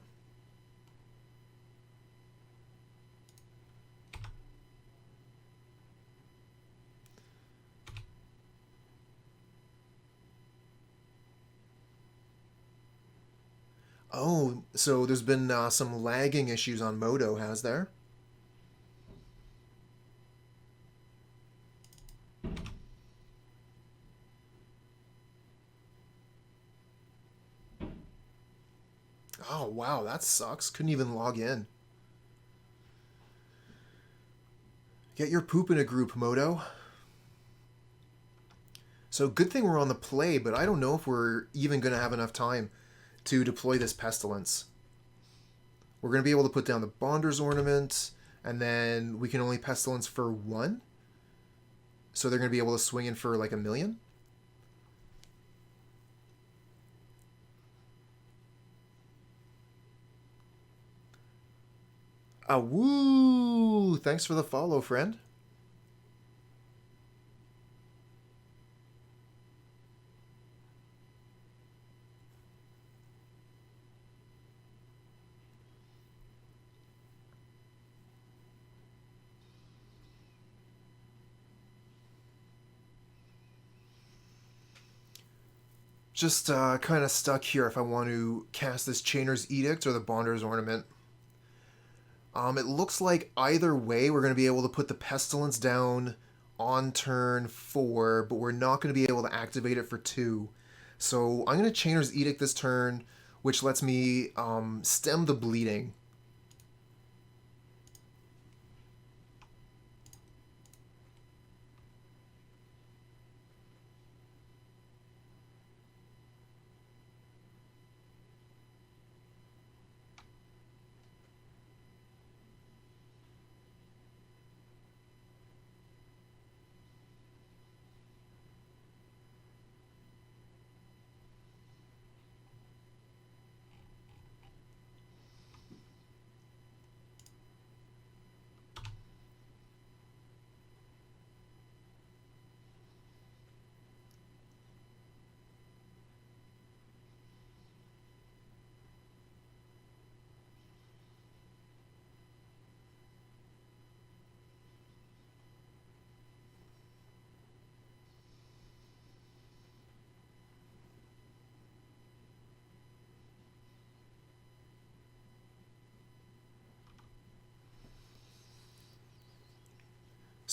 Oh, so there's been some lagging issues on Moto, has there? Oh, wow, that sucks. Couldn't even log in. Get your poop in a group, Moto. So good thing we're on the play, but I don't know if we're even going to have enough time to deploy this Pestilence. We're going to be able to put down the Bonder's Ornament, and then we can only Pestilence for one. So they're going to be able to swing in for like 1,000,000. Ah, woo! Thanks for the follow, friend. Just kind of stuck here if I want to cast this Chainer's Edict or the Bonder's Ornament. It looks like either way we're going to be able to put the Pestilence down on turn 4, but we're not going to be able to activate it for 2. So I'm going to Chainer's Edict this turn, which lets me stem the bleeding.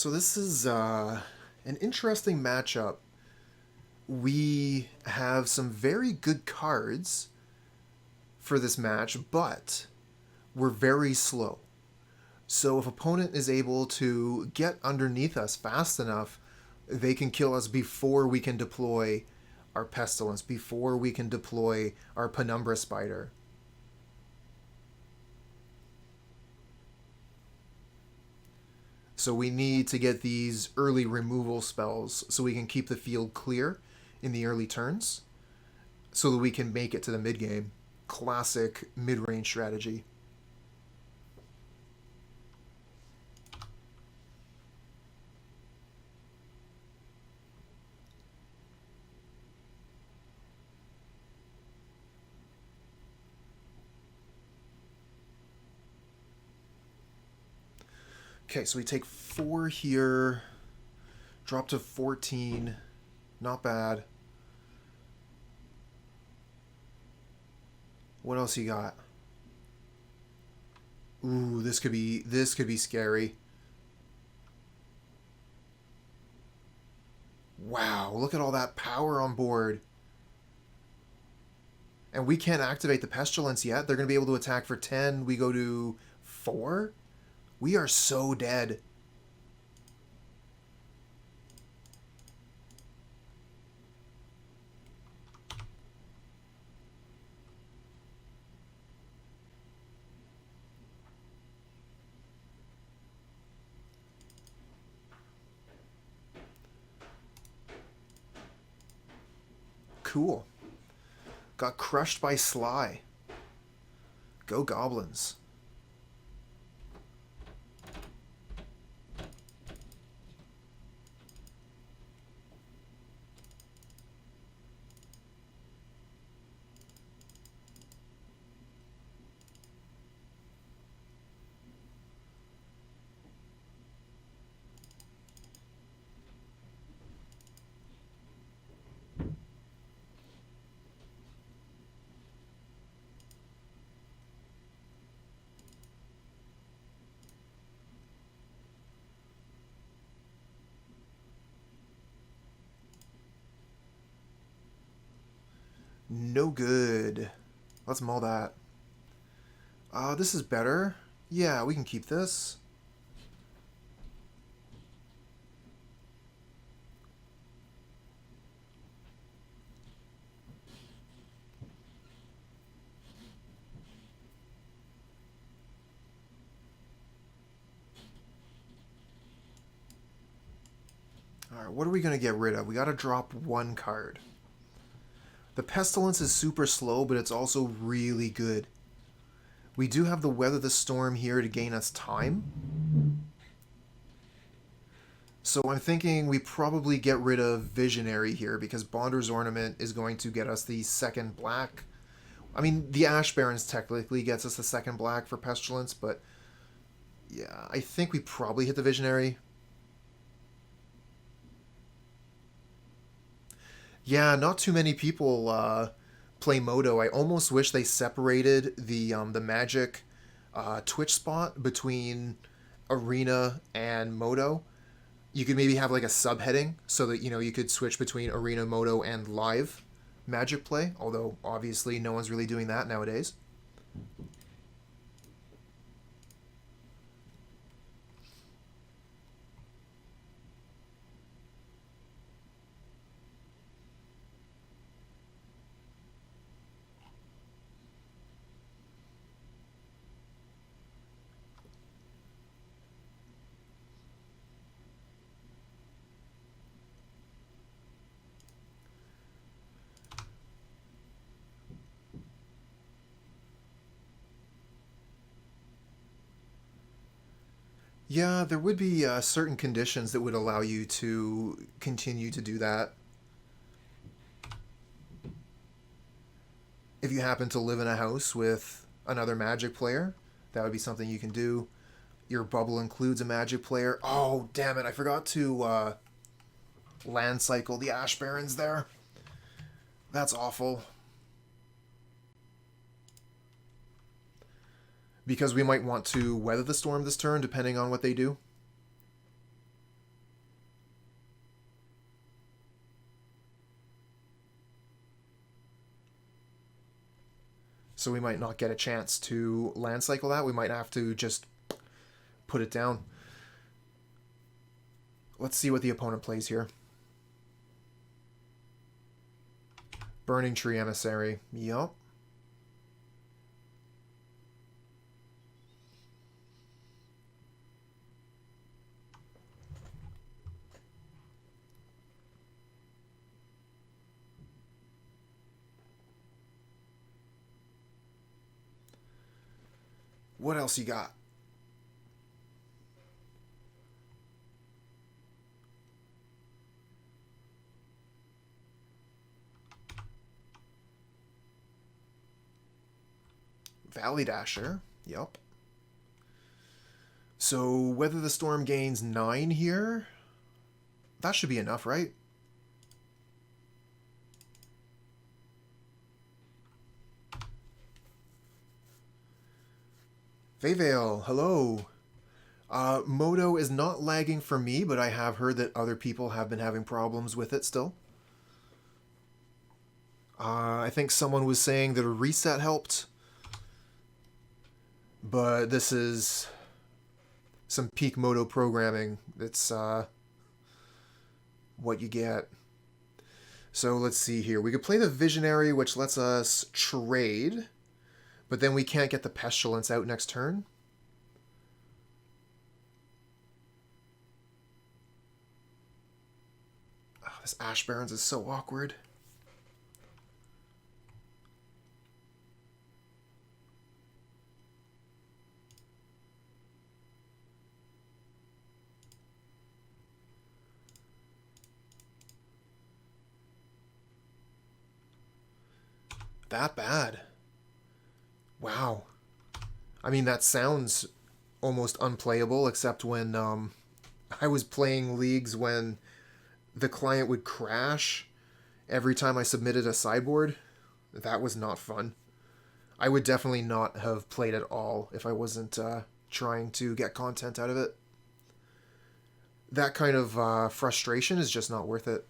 So this is an interesting matchup. We have some very good cards for this match, but we're very slow. So if opponent is able to get underneath us fast enough, they can kill us before we can deploy our Pestilence, before we can deploy our Penumbra Spider. So we need to get these early removal spells so we can keep the field clear in the early turns so that we can make it to the mid game. Classic mid-range strategy. Okay, so we take 4 here, drop to 14. Not bad. What else you got? Ooh, this could be scary. Wow, look at all that power on board. And we can't activate the Pestilence yet. They're going to be able to attack for 10. We go to 4? We are so dead. Cool. Got crushed by Sly. Go Goblins. No good. Let's mull that. This is better. Yeah, we can keep this. Alright, what are we going to get rid of? We got to drop 1 card. The Pestilence is super slow, but it's also really good. We do have the Weather the Storm here to gain us time. So I'm thinking we probably get rid of Visionary here because Bonder's Ornament is going to get us the 2nd black. I mean, the Ash Barrens technically gets us the 2nd black for Pestilence, but yeah, I think we probably hit the Visionary. Yeah, not too many people play Moto. I almost wish they separated the magic Twitch spot between Arena and Moto. You could maybe have like a subheading so that you could switch between Arena, Moto, and live Magic play. Although obviously no one's really doing that nowadays. Yeah, there would be certain conditions that would allow you to continue to do that. If you happen to live in a house with another Magic player, that would be something you can do. Your bubble includes a Magic player. Oh, damn it, I forgot to land cycle the Ash Barrens there. That's awful. Because we might want to weather the storm this turn, depending on what they do. So we might not get a chance to land cycle that. We might have to just put it down. Let's see what the opponent plays here. Burning Tree Emissary. Yup. What else you got? Valley Dasher. Yup. So Weather the Storm gains 9 here. That should be enough, right? Vayvale, hello. Moto is not lagging for me, but I have heard that other people have been having problems with it still. I think someone was saying that a reset helped. But this is some peak Moto programming. It's what you get. So let's see here. We could play the Visionary, which lets us trade. But then we can't get the Pestilence out next turn. Oh, this Ash Barrens is so awkward. That bad. Wow. I mean, that sounds almost unplayable, except when I was playing leagues when the client would crash every time I submitted a sideboard. That was not fun. I would definitely not have played at all if I wasn't trying to get content out of it. That kind of frustration is just not worth it.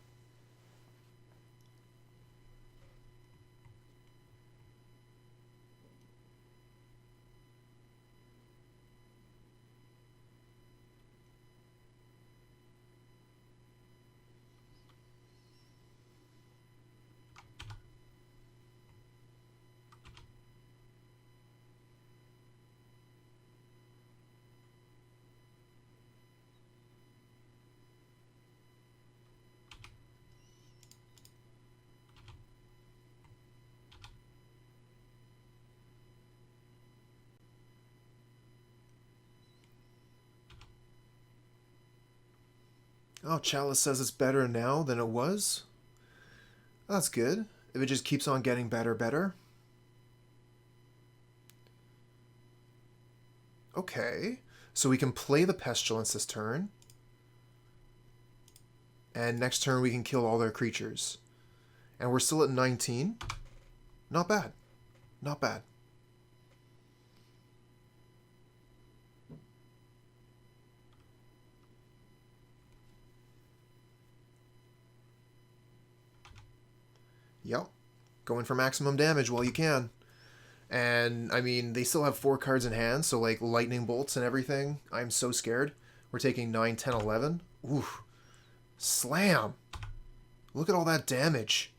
Oh, Chalice says it's better now than it was. That's good. If it just keeps on getting better. Okay. So we can play the Pestilence this turn. And next turn we can kill all their creatures. And we're still at 19. Not bad. Not bad. Yep. Going for maximum damage while you can. And, I mean, they still have 4 cards in hand, so, like, lightning bolts and everything. I'm so scared. We're taking 9, 10, 11. Oof. Slam! Look at all that damage.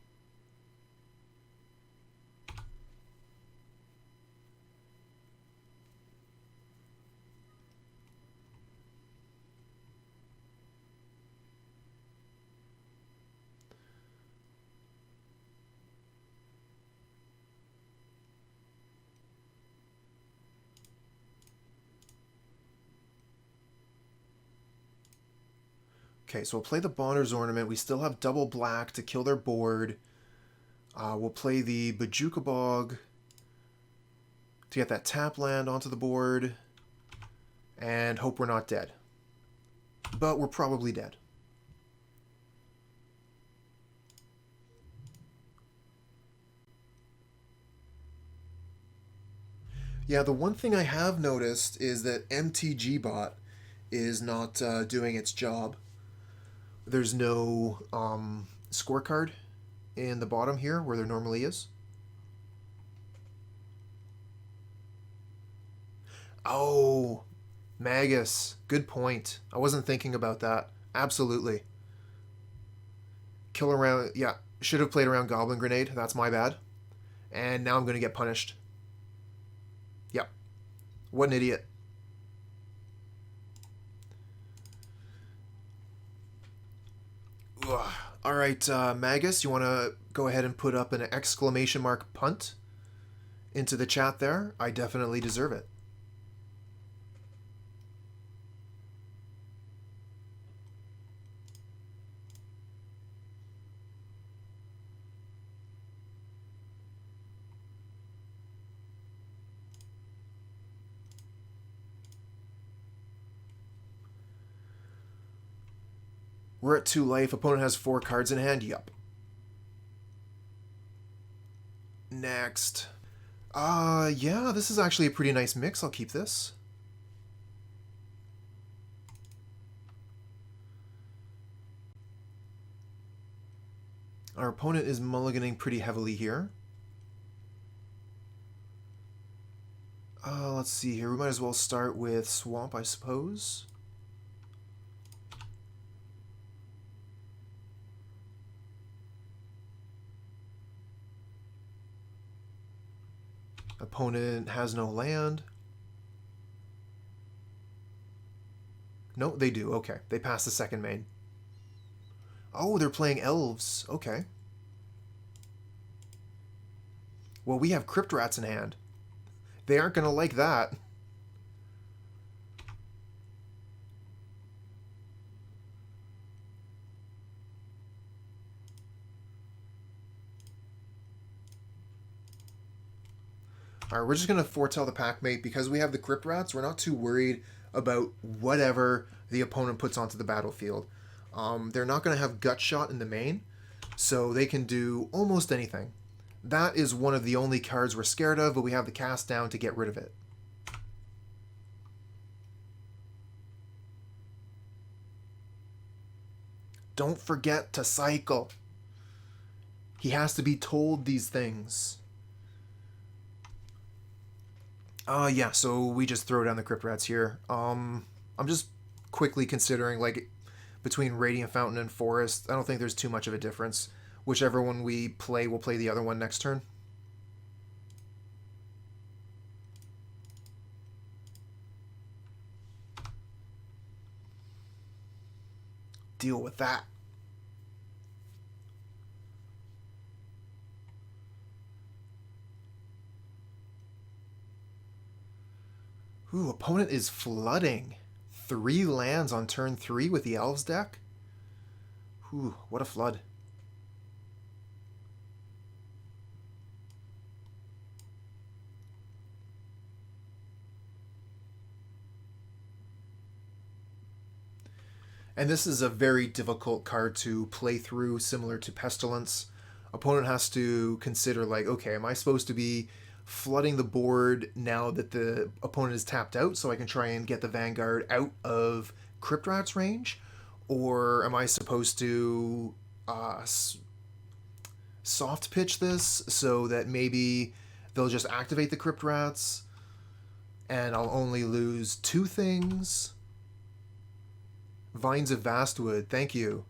Okay, so we'll play the Bonder's Ornament. We still have double black to kill their board. We'll play the Bojuka Bog to get that tap land onto the board. And hope we're not dead. But we're probably dead. Yeah, the one thing I have noticed is that MtG bot is not doing its job. There's no scorecard in the bottom here where there normally is. Oh, Magus. Good point. I wasn't thinking about that. Absolutely. Kill around. Yeah, should have played around Goblin Grenade. That's my bad. And now I'm going to get punished. Yep. What an idiot. Ugh. All right, Magus, you want to go ahead and put up an exclamation mark punt into the chat there? I definitely deserve it. We're at 2 life. Opponent has 4 cards in hand. Yup. Next. Yeah, this is actually a pretty nice mix. I'll keep this. Our opponent is mulliganing pretty heavily here. Let's see here. We might as well start with Swamp, I suppose. Opponent has no land. No, they do. Okay. They pass the second main. Oh, they're playing Elves. Okay. Well, we have Crypt Rats in hand. They aren't going to like that. Alright, we're just going to foretell the Packmate. Because we have the Crypt Rats, we're not too worried about whatever the opponent puts onto the battlefield. They're not going to have Gut Shot in the main, so they can do almost anything. That is one of the only cards we're scared of, but we have the Cast Down to get rid of it. Don't forget to cycle. He has to be told these things. Yeah, so we just throw down the Crypt Rats here. I'm just quickly considering, like, between Radiant Fountain and Forest, I don't think there's too much of a difference. Whichever one we play, we'll play the other one next turn. Deal with that. Ooh, opponent is flooding. 3 lands on turn 3 with the Elves deck. Ooh, what a flood. And this is a very difficult card to play through, similar to Pestilence. Opponent has to consider, like, okay, am I supposed to be flooding the board now that the opponent is tapped out so I can try and get the Vanguard out of Crypt Rats range? Or am I supposed to soft pitch this so that maybe they'll just activate the Crypt Rats and I'll only lose 2 things? Vines of Vastwood, thank you.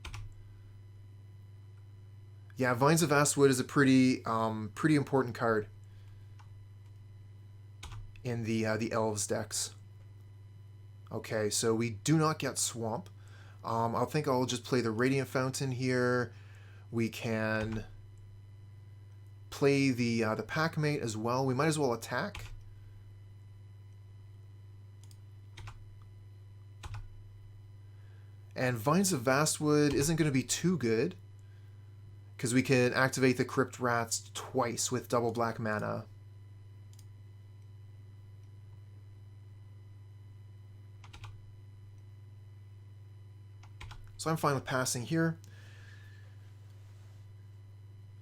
Yeah, Vines of Vastwood is a pretty important card in the Elves decks. Okay, so we do not get Swamp. I think I'll just play the Radiant Fountain here. We can play the Packmate as well. We might as well attack. And Vines of Vastwood isn't going to be too good, because we can activate the Crypt Rats twice with double black mana. So I'm fine with passing here.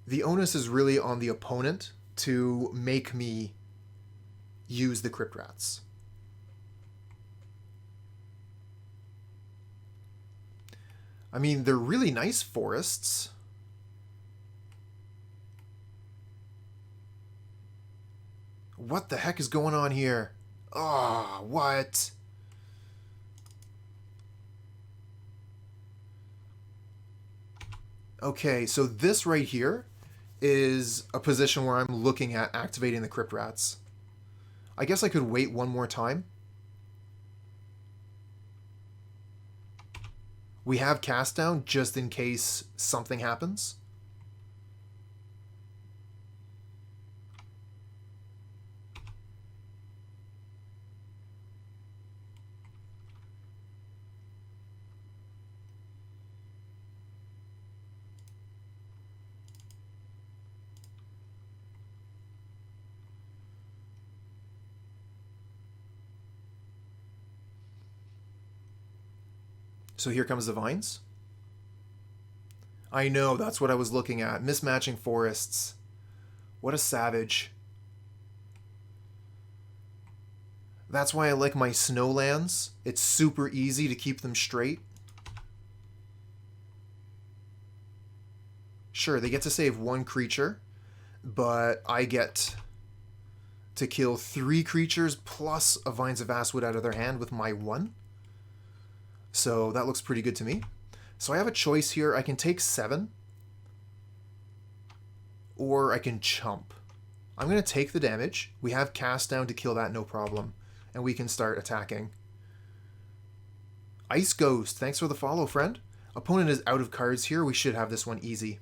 The onus is really on the opponent to make me use the Crypt Rats. I mean, they're really nice forests. What the heck is going on here? Ah, oh, what? Okay, so this right here is a position where I'm looking at activating the Crypt Rats. I guess I could wait one more time. We have cast down just in case something happens. So here comes the vines. I know, that's what I was looking at. Mismatching forests. What a savage. That's why I like my snowlands. It's super easy to keep them straight. Sure, they get to save one creature, but I get to kill 3 creatures plus a Vines of Vastwood out of their hand with my 1. So that looks pretty good to me. So I have a choice here. I can take 7, or I can chump. I'm going to take the damage. We have cast down to kill that, no problem. And we can start attacking. Ice Ghost, thanks for the follow, friend. Opponent is out of cards here. We should have this one easy.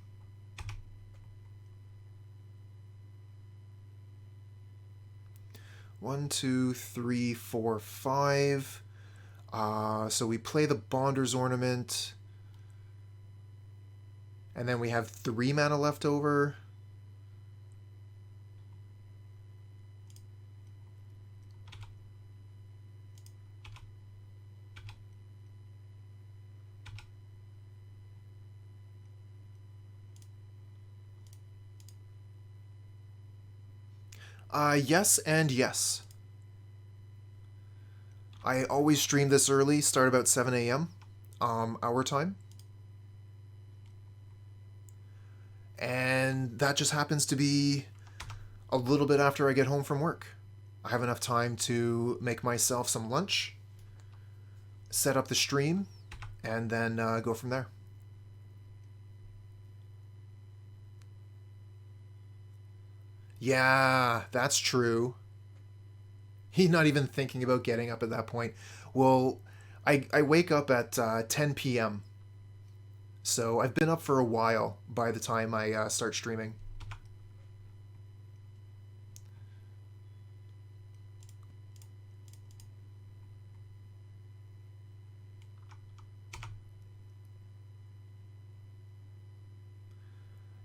One, two, three, four, five. So we play the Bonder's Ornament. And then we have 3 mana left over. Yes and yes. I always stream this early, start about 7 a.m. Our time. And that just happens to be a little bit after I get home from work. I have enough time to make myself some lunch, set up the stream, and then go from there. Yeah, that's true. He's not even thinking about getting up at that point. Well, I wake up at 10 p.m. So I've been up for a while by the time I start streaming.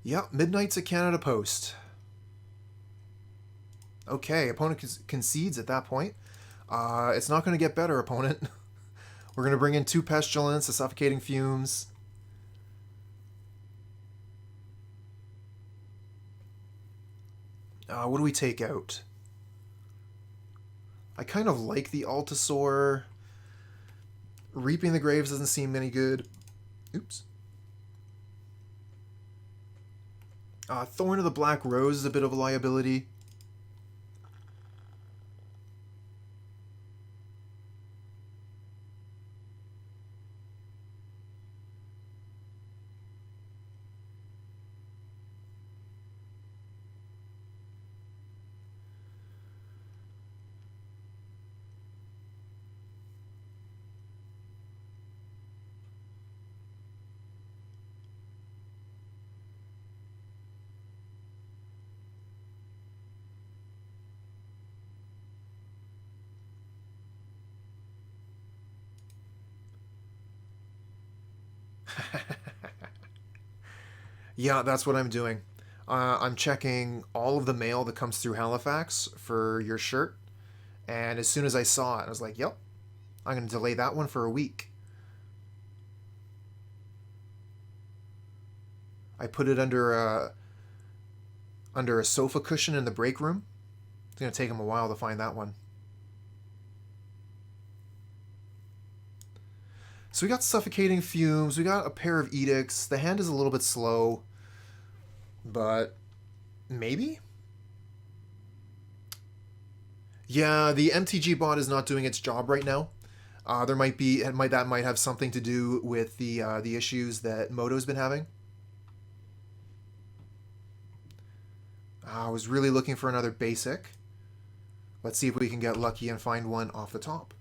Yep, midnight's at Canada Post. Okay, opponent concedes at that point. It's not going to get better, opponent. We're going to bring in 2 Pestilence, a Suffocating Fumes. What do we take out? I kind of like the Altisaur. Reaping the Graves doesn't seem any good. Oops. Thorn of the Black Rose is a bit of a liability. Yeah, that's what I'm doing. I'm checking all of the mail that comes through Halifax for your shirt. And as soon as I saw it, I was like, yep, I'm going to delay that one for a week. I put it under a sofa cushion in the break room. It's going to take him a while to find that one. So we got Suffocating Fumes, we got a pair of Edicts. The hand is a little bit slow, but maybe? Yeah, the MTG bot is not doing its job right now. There might be that might have something to do with the issues that Moto's been having. I was really looking for another basic. Let's see if we can get lucky and find one off the top.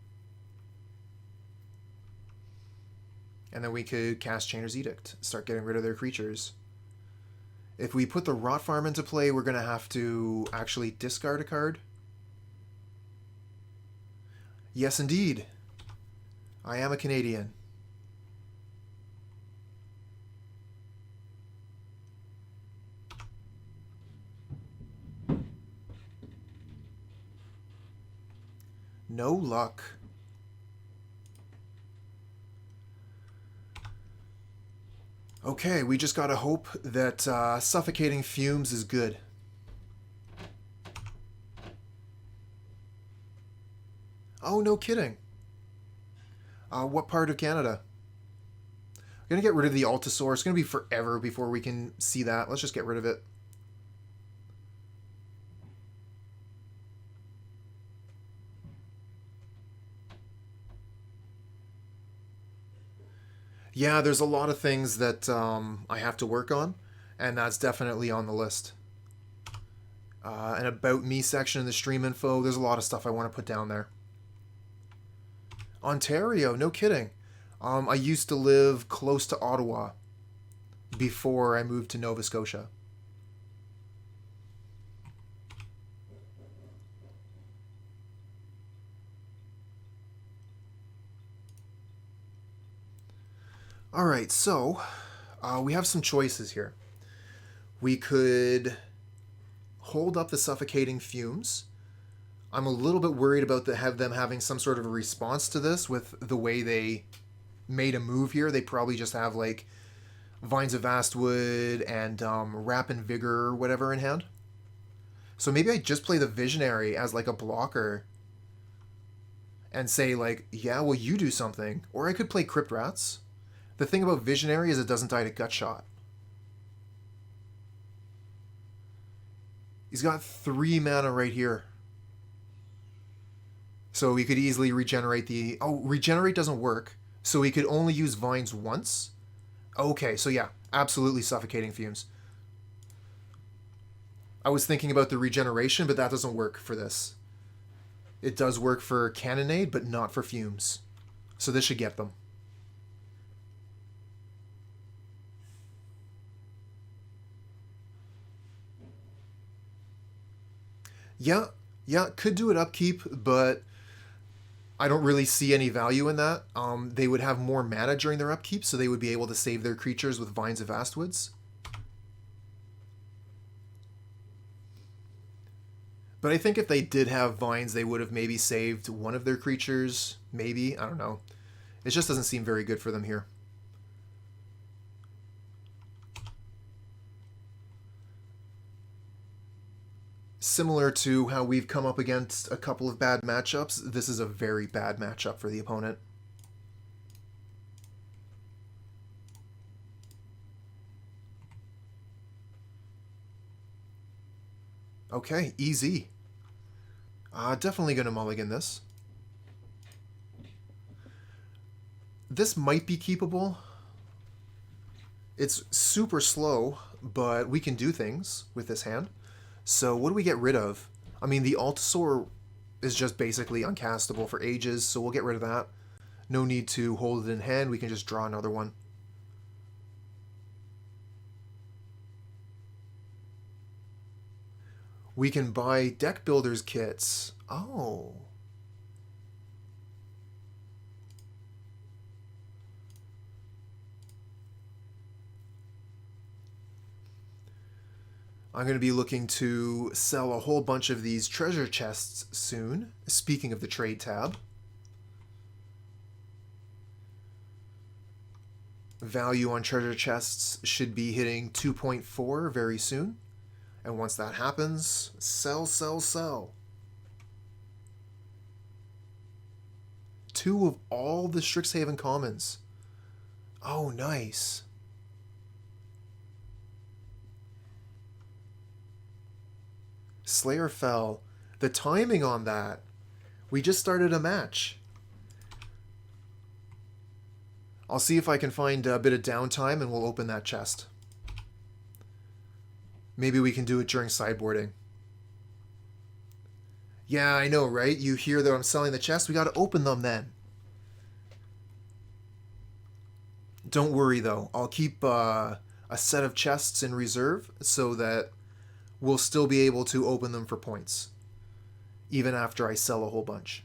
And then we could cast Chainer's Edict, start getting rid of their creatures. If we put the Rot Farm into play, we're going to have to actually discard a card. Yes, indeed. I am a Canadian. No luck. Okay, we just gotta hope that Suffocating Fumes is good. Oh, no kidding. What part of Canada? I'm gonna get rid of the Altisaur. It's gonna be forever before we can see that. Let's just get rid of it. Yeah, there's a lot of things that I have to work on, and that's definitely on the list. An About Me section in the stream info, there's a lot of stuff I want to put down there. Ontario, no kidding. I used to live close to Ottawa before I moved to Nova Scotia. Alright, so we have some choices here. We could hold up the Suffocating Fumes. I'm a little bit worried about them having some sort of a response to this with the way they made a move here. They probably just have like Vines of Vastwood and Wrap and Vigor or whatever in hand. So maybe I just play the Visionary as like a blocker and say like, yeah, well, you do something. Or I could play Crypt Rats. The thing about Visionary is it doesn't die to Gut Shot. He's got 3 mana right here. So we could easily regenerate the... Oh, regenerate doesn't work. So we could only use Vines once? Okay, so yeah, absolutely Suffocating Fumes. I was thinking about the regeneration, but that doesn't work for this. It does work for Cannonade, but not for Fumes. So this should get them. Yeah, could do it upkeep, but I don't really see any value in that. They would have more mana during their upkeep, so they would be able to save their creatures with Vines of Vastwoods. But I think if they did have Vines, they would have maybe saved one of their creatures. Maybe, I don't know. It just doesn't seem very good for them here. Similar to how we've come up against a couple of bad matchups, this is a very bad matchup for the opponent. Okay, easy. Definitely going to mulligan this. This might be keepable. It's super slow, but we can do things with this hand. So what do we get rid of? I mean, the Altisaur is just basically uncastable for ages, so we'll get rid of that. No need to hold it in hand, we can just draw another one. We can buy deck builders kits. Oh. I'm going to be looking to sell a whole bunch of these treasure chests soon, speaking of the trade tab. Value on treasure chests should be hitting 2.4 very soon. And once that happens, sell, sell, sell. 2 of all the Strixhaven commons. Oh, nice. Slayer fell. The timing on that. We just started a match. I'll see if I can find a bit of downtime and we'll open that chest. Maybe we can do it during sideboarding. Yeah, I know, right? You hear that I'm selling the chest? We gotta open them then. Don't worry, though. I'll keep a set of chests in reserve so that we'll still be able to open them for points, even after I sell a whole bunch.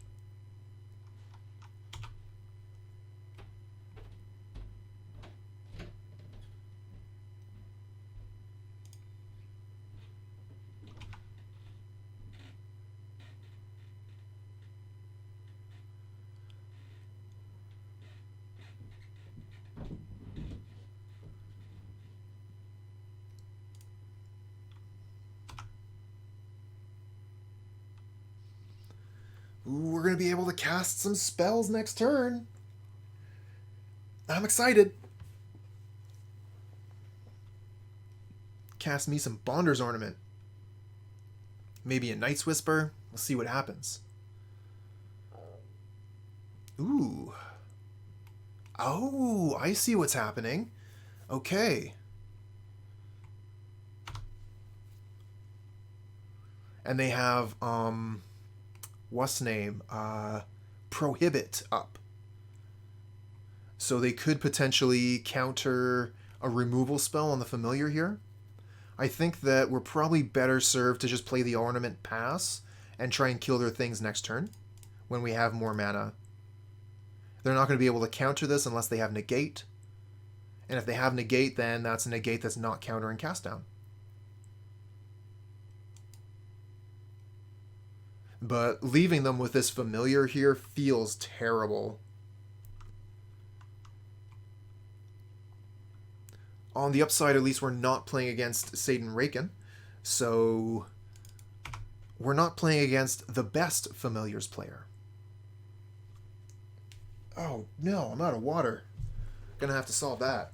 Ooh, we're going to be able to cast some spells next turn. I'm excited. Cast me some Bonder's Ornament. Maybe a Night's Whisper. We'll see what happens. Ooh. Oh, I see what's happening. Okay. And they have, what's name? Prohibit up. So they could potentially counter a removal spell on the familiar here. I think that we're probably better served to just play the Ornament pass and try and kill their things next turn when we have more mana. They're not going to be able to counter this unless they have Negate. And if they have Negate, then that's a Negate that's not countering Cast Down. But leaving them with this familiar here feels terrible. On the upside, at least we're not playing against Satan Raken. So we're not playing against the best familiars player. Oh, no, I'm out of water. Gonna have to solve that.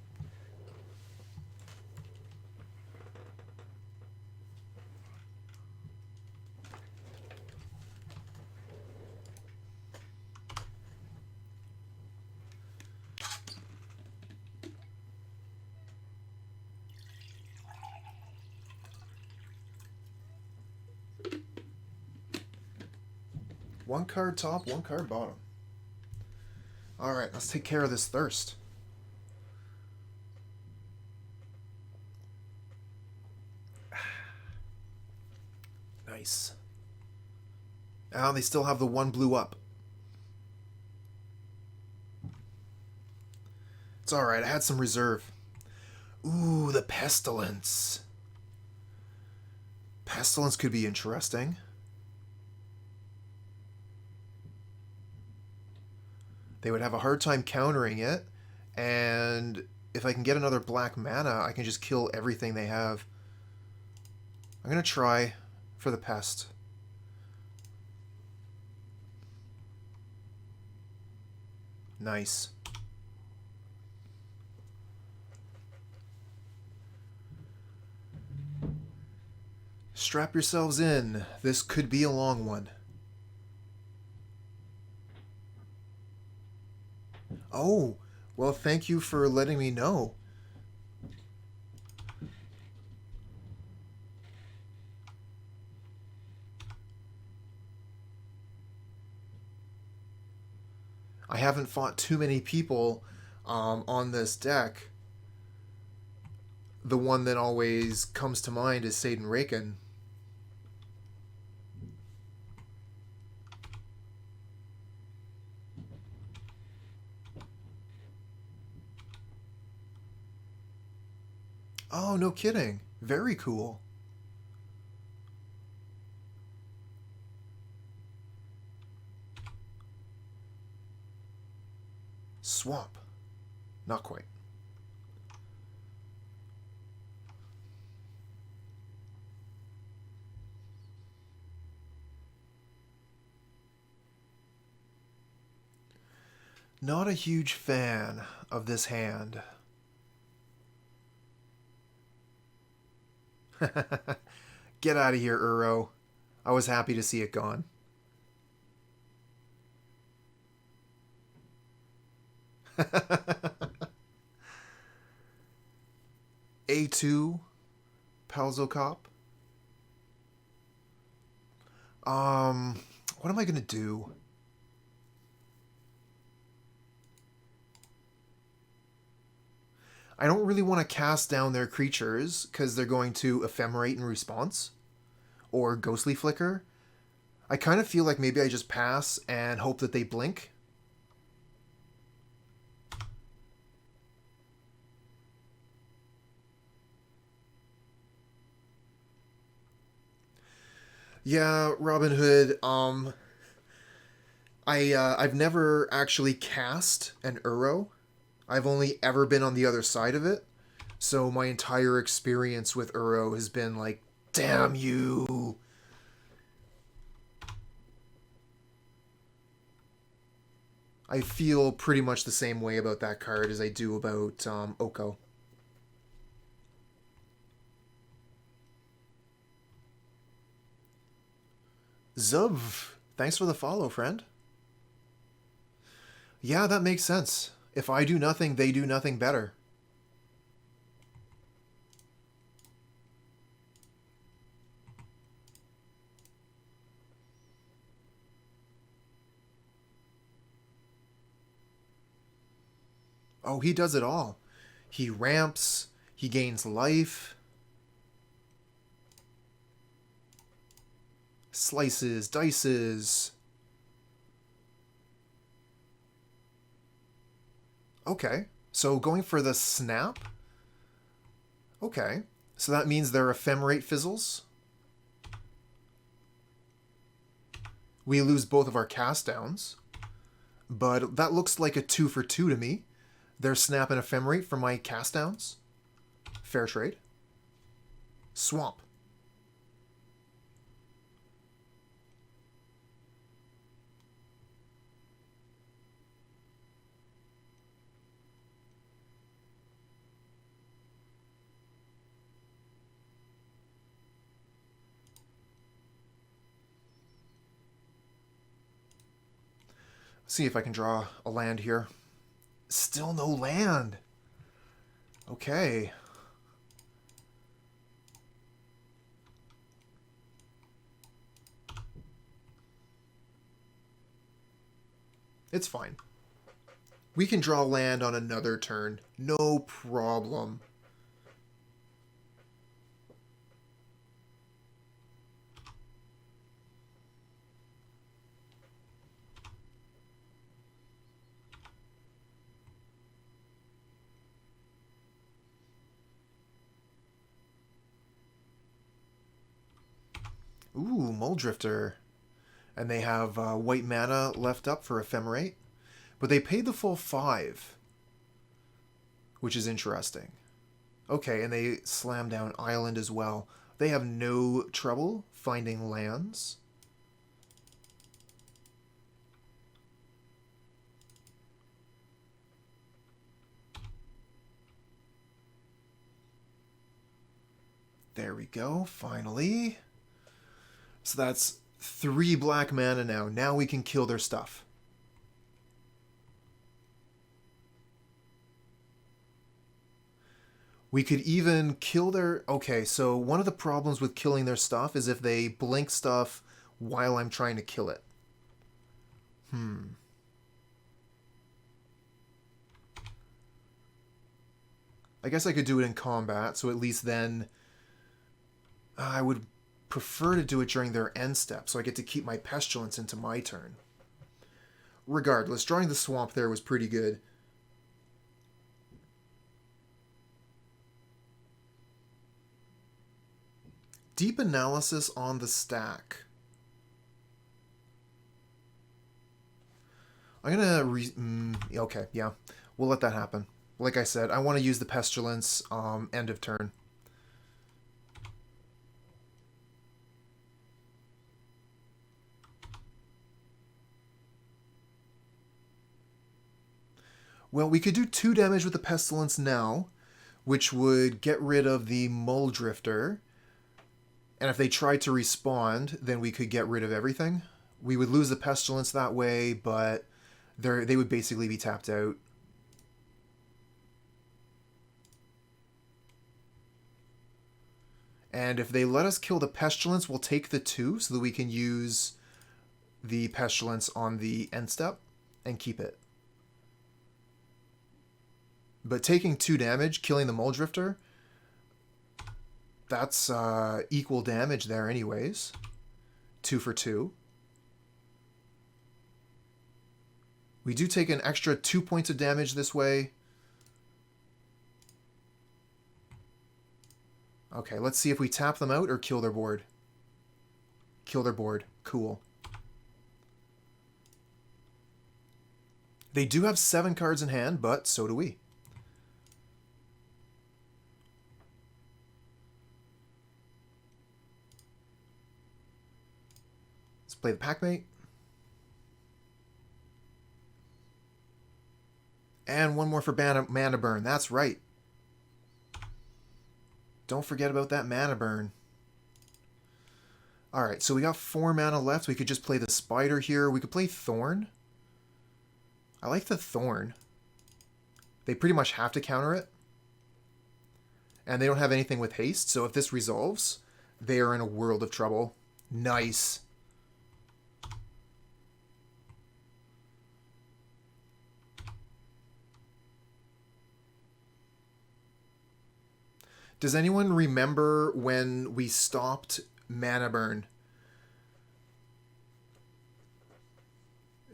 One card top, one card bottom. Alright, let's take care of this thirst. Nice. Now they still have the one blue up. It's alright, I had some reserve. Ooh, the Pestilence. Pestilence could be interesting. They would have a hard time countering it, and if I can get another black mana, I can just kill everything they have. I'm going to try for the Pest. Nice. Strap yourselves in. This could be a long one. Oh, well, thank you for letting me know. I haven't fought too many people on this deck. The one that always comes to mind is Satan Raken. Oh, no kidding. Very cool. Swamp. Not quite. Not a huge fan of this hand. Get out of here, Uro. I was happy to see it gone. A2 Palzocop. What am I gonna do? I don't really want to cast down their creatures because they're going to ephemerate in response or ghostly flicker. I kind of feel like maybe I just pass and hope that they blink. Yeah, Robin Hood. I've never actually cast an Uro. I've only ever been on the other side of it. So my entire experience with Uro has been like, damn you. I feel pretty much the same way about that card as I do about Oko. Zuv, thanks for the follow, friend. Yeah, that makes sense. If I do nothing, they do nothing better. Oh, he does it all. He ramps, he gains life, slices, dices. Okay, so going for the snap. Okay, so that means they're ephemerate fizzles. We lose both of our cast downs, but that looks like a 2 for 2 to me. They're snap and ephemerate for my cast downs. Fair trade. Swamp. See if I can draw a land here. Still no land. Okay. It's fine. We can draw land on another turn. No problem. Ooh, Muldrifter. And they have white mana left up for Ephemerate. But they paid the full 5. Which is interesting. Okay, and they slam down Island as well. They have no trouble finding lands. There we go, finally. So that's 3 black mana now. Now we can kill their stuff. We could even kill their... Okay, so one of the problems with killing their stuff is if they blink stuff while I'm trying to kill it. I guess I could do it in combat, so at least then... I would prefer to do it during their end step, so I get to keep my Pestilence into my turn. Regardless, drawing the swamp there was pretty good. Deep analysis on the stack. I'm gonna okay, yeah. We'll let that happen. Like I said, I want to use the Pestilence end of turn. Well, we could do 2 damage with the Pestilence now, which would get rid of the Muldrifter. And if they tried to respond, then we could get rid of everything. We would lose the Pestilence that way, but they would basically be tapped out. And if they let us kill the Pestilence, we'll take the 2 so that we can use the Pestilence on the end step and keep it. But taking 2 damage, killing the Muldrifter, that's equal damage there anyways. 2 for 2. We do take an extra 2 points of damage this way. Okay, let's see if we tap them out or kill their board. Kill their board. Cool. They do have 7 cards in hand, but so do we. Let's play the Packmate. And one more for mana burn. That's right. Don't forget about that mana burn. Alright, so we got 4 mana left. We could just play the Spider here. We could play Thorn. I like the Thorn. They pretty much have to counter it. And they don't have anything with haste, so if this resolves, they are in a world of trouble. Nice. Does anyone remember when we stopped mana burn?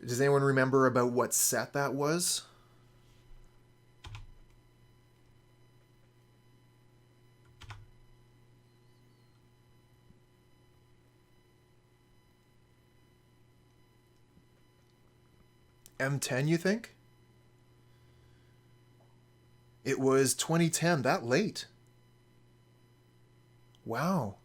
Does anyone remember about what set that was? M10, you think? It was 2010, that late. Wow.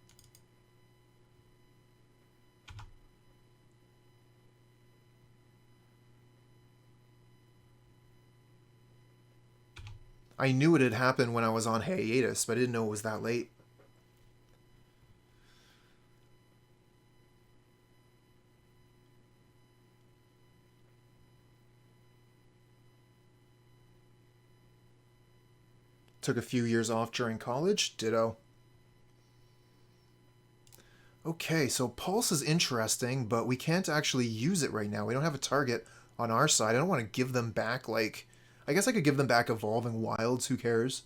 I knew it had happened when I was on hiatus, but I didn't know it was that late. Took a few years off during college. Ditto. Okay, so Pulse is interesting, but we can't actually use it right now. We don't have a target on our side. I don't want to give them back, like... I guess I could give them back Evolving Wilds. Who cares?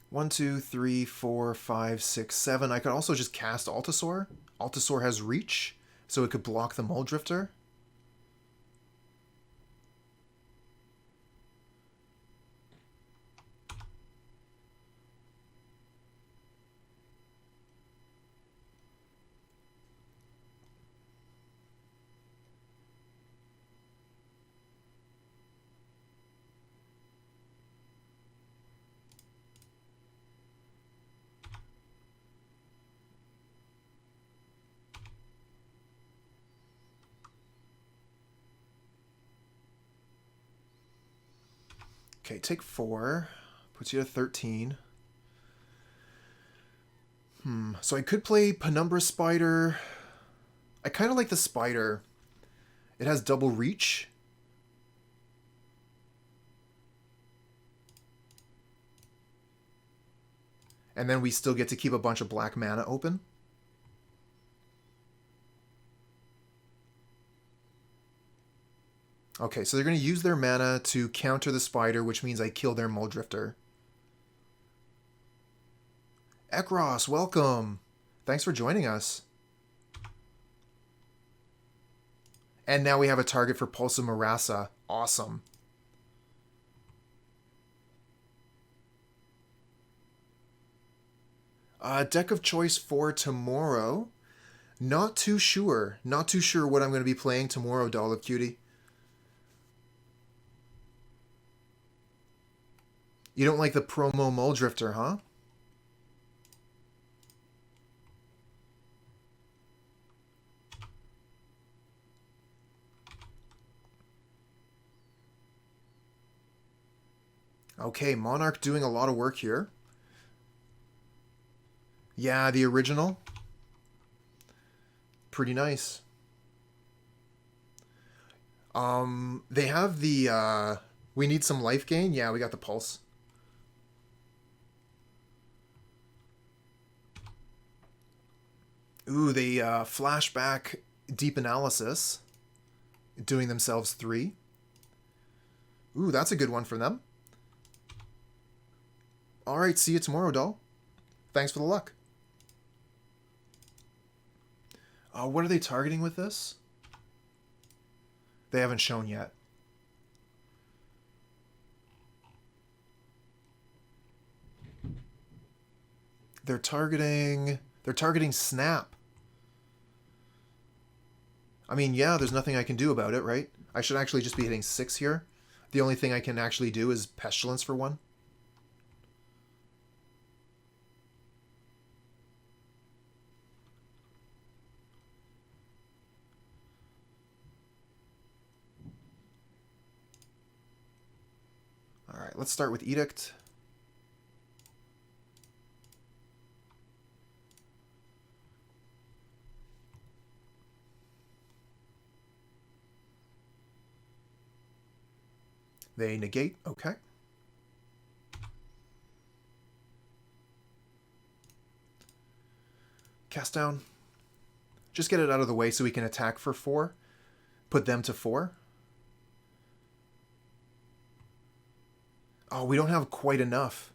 1, 2, 3, 4, 5, 6, 7. I could also just cast Altisaur. Altisaur has reach, so it could block the Muldrifter. Okay, take 4. Puts you at 13. So I could play Penumbra Spider. I kind of like the Spider. It has double reach. And then we still get to keep a bunch of black mana open. Okay, so they're going to use their mana to counter the Spider, which means I kill their Muldrifter. Ekros, welcome! Thanks for joining us. And now we have a target for Pulse of Murasa. Awesome. Deck of choice for tomorrow. Not too sure. Not too sure what I'm going to be playing tomorrow, Doll of Cutie. You don't like the promo Muldrifter, huh? Okay, Monarch doing a lot of work here. Yeah, the original. Pretty nice. They have the, we need some life gain. Yeah, we got the Pulse. Ooh, they flashback Deep Analysis, doing themselves 3. Ooh, that's a good one for them. Alright, see you tomorrow, doll. Thanks for the luck. What are they targeting with this? They haven't shown yet. They're targeting Snap. I mean, yeah, there's nothing I can do about it, right? I should actually just be hitting 6 here. The only thing I can actually do is Pestilence for 1. Alright, let's start with Edict. They negate, okay. Cast down. Just get it out of the way so we can attack for 4. Put them to 4. Oh, we don't have quite enough.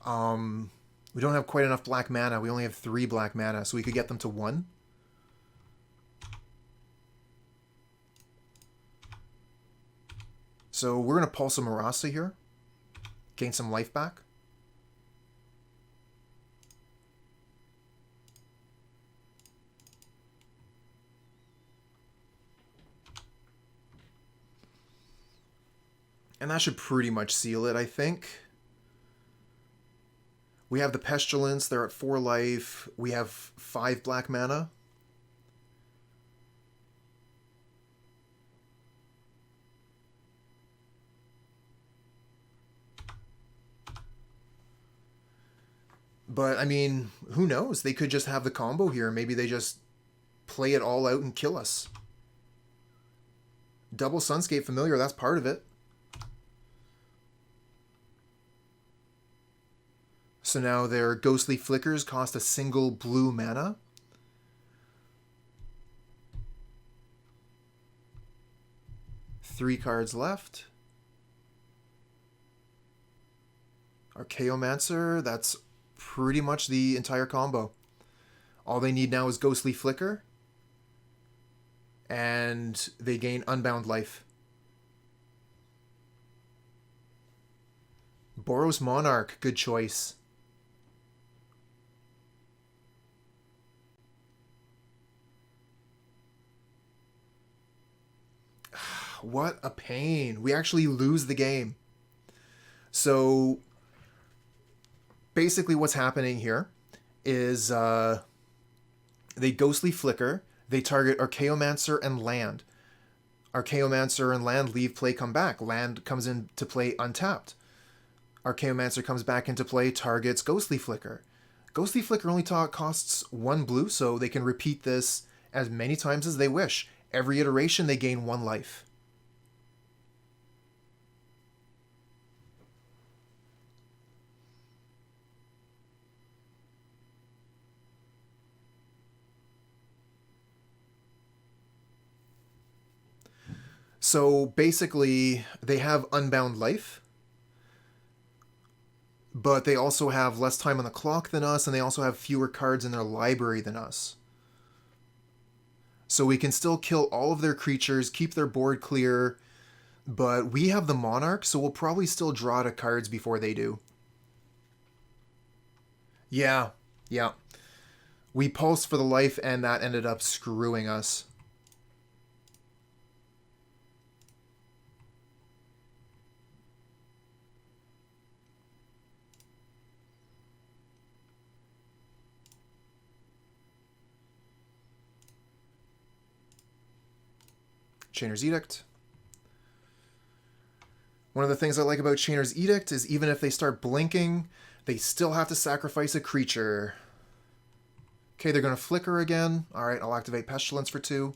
We don't have quite enough black mana. We only have 3 black mana, so we could get them to 1. So we're going to Pulse of Murasa here. Gain some life back. And that should pretty much seal it, I think. We have the Pestilence. They're at 4 life. We have 5 black mana. But, I mean, who knows? They could just have the combo here. Maybe they just play it all out and kill us. Double Sunscape Familiar, that's part of it. So now their Ghostly Flickers cost a single blue mana. Three cards left. Archaeomancer, that's pretty much the entire combo. All they need now is Ghostly Flicker. And they gain Unbound Life. Boros Monarch, good choice. What a pain. We actually lose the game. So basically what's happening here is they Ghostly Flicker. They target Archaeomancer and land. Archaeomancer and land leave play, come back. Land comes into play untapped. Archaeomancer comes back into play, targets Ghostly Flicker. Ghostly Flicker only costs 1 blue, so they can repeat this as many times as they wish. Every iteration they gain 1 life. So basically, they have Unbound Life, but they also have less time on the clock than us, and they also have fewer cards in their library than us. So we can still kill all of their creatures, keep their board clear, but we have the Monarch, so we'll probably still draw to cards before they do. Yeah. We pulsed for the life, and that ended up screwing us. Chainer's Edict. One of the things I like about Chainer's Edict is even if they start blinking, They still have to sacrifice a creature. Okay, they're going to flicker again. Alright, I'll activate Pestilence for 2.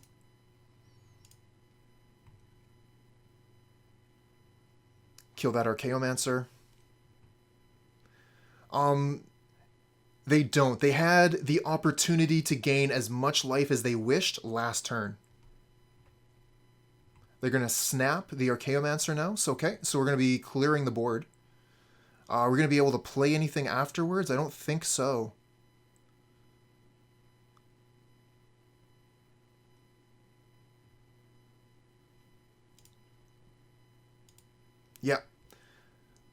Kill that Archaeomancer. They don't. They had the opportunity to gain as much life as they wished last turn. They're going to snap the Archaeomancer now. So, okay, so we're going to be clearing the board. We're going to be able to play anything afterwards? I don't think so. Yeah.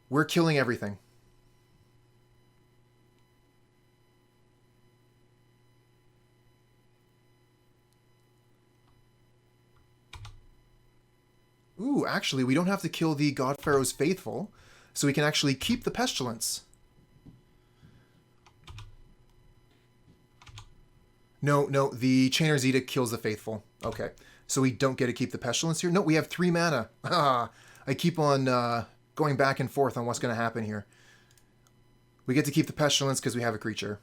We're killing everything. Ooh, actually, we don't have to kill the God Pharaoh's Faithful, so we can actually keep the Pestilence. No, the Chainer's Edict kills the Faithful. Okay, so we don't get to keep the Pestilence here? No, we have 3 mana. I keep on going back and forth on what's going to happen here. We get to keep the Pestilence because we have a creature.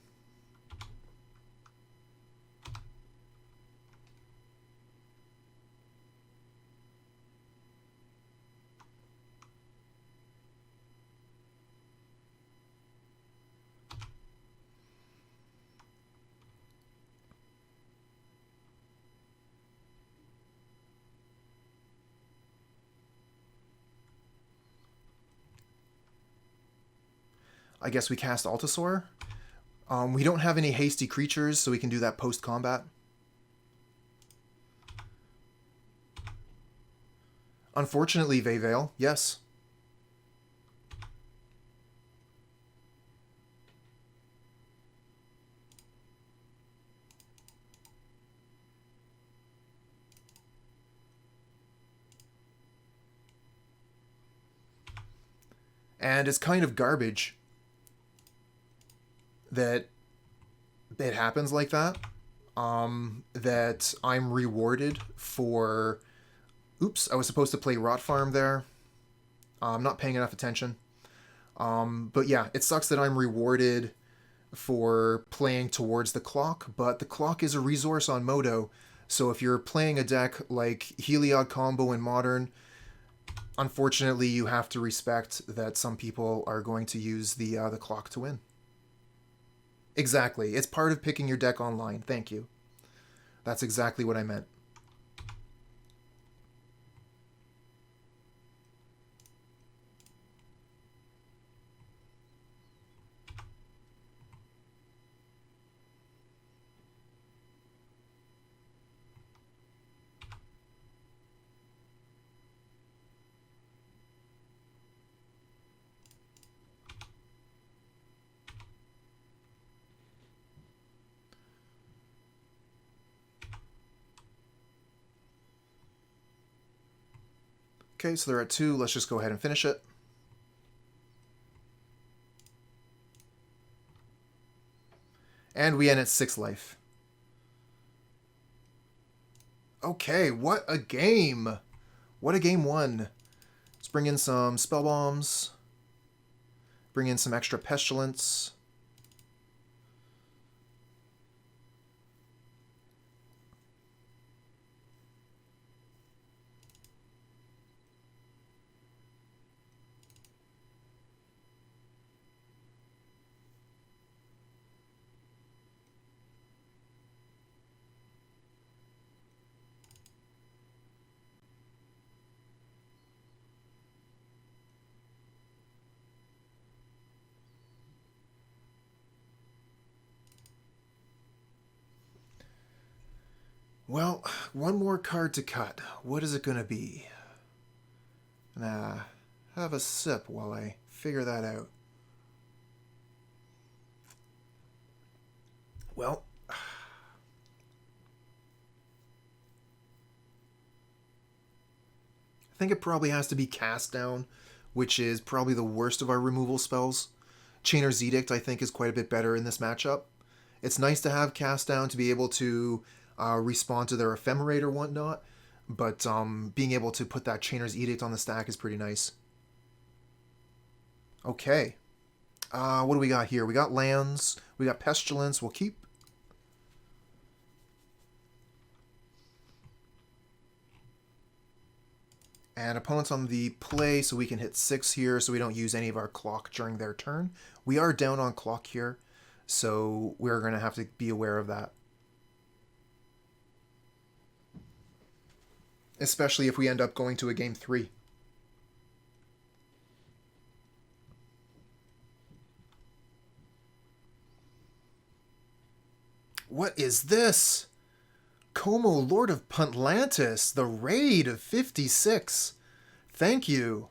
I guess we cast Altisaur. We don't have any hasty creatures, so we can do that post-combat. Unfortunately, Veyveil, yes. And it's kind of garbage that it happens like that. That I'm rewarded for... Oops, I was supposed to play Rot Farm there. I'm not paying enough attention. But yeah, it sucks that I'm rewarded for playing towards the clock, but the clock is a resource on Modo, so if you're playing a deck like Heliod Combo in Modern, unfortunately you have to respect that some people are going to use the clock to win. Exactly. It's part of picking your deck online. Thank you. That's exactly what I meant. Okay, so they're at 2. Let's just go ahead and finish it. And we end at 6 life. Okay, what a game! What a game 1. Let's bring in some spell bombs. Bring in some extra pestilence. Well, one more card to cut. What is it going to be? Nah, have a sip while I figure that out. Well, I think it probably has to be Cast Down, which is probably the worst of our removal spells. Chainer's Edict, I think, is quite a bit better in this matchup. It's nice to have Cast Down to be able to respond to their Ephemerate or whatnot, but being able to put that Chainer's Edict on the stack is pretty nice. Okay. What do we got here? We got lands. We got Pestilence. We'll keep. And opponents on the play, so we can hit 6 here, so we don't use any of our clock during their turn. We are down on clock here, so we're going to have to be aware of that. Especially if we end up going to a game 3. What is this? Como, Lord of Puntlantis, the raid of 56. Thank you.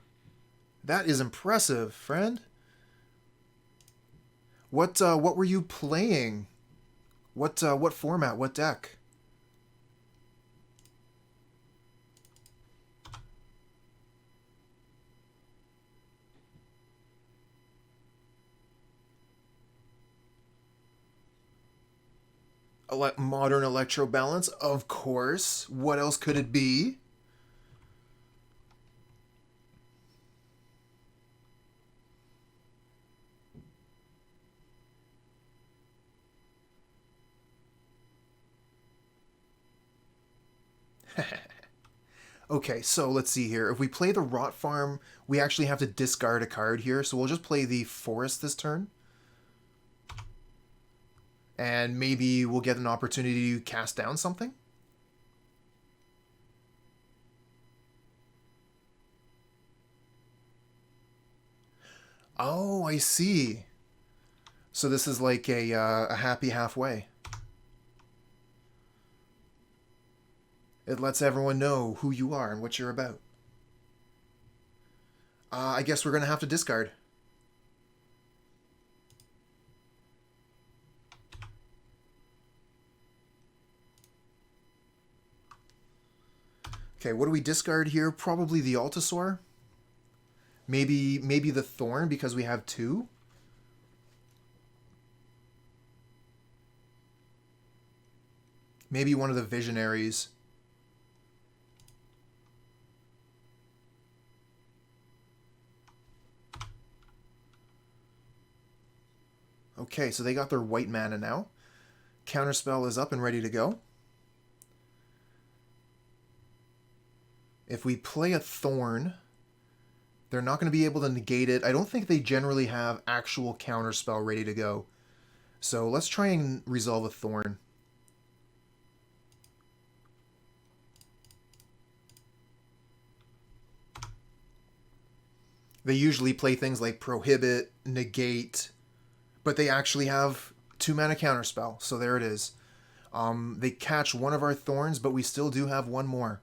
That is impressive, friend. What were you playing? What format? What deck? Modern Electro Balance, of course. What else could it be? Okay, so let's see here. If we play the Rot Farm, we actually have to discard a card here, so we'll just play the Forest this turn. And maybe we'll get an opportunity to cast down something. Oh, I see. So this is like a happy halfway. It lets everyone know who you are and what you're about. I guess we're going to have to discard. Okay, what do we discard here? Probably the Altisaur. Maybe the Thorn because we have 2. Maybe one of the Visionaries. Okay, so they got their white mana now. Counterspell is up and ready to go. If we play a Thorn, they're not going to be able to negate it. I don't think they generally have actual Counterspell ready to go. So let's try and resolve a Thorn. They usually play things like Prohibit, Negate, but they actually have 2 mana Counterspell, so there it is. They catch one of our Thorns, but we still do have one more.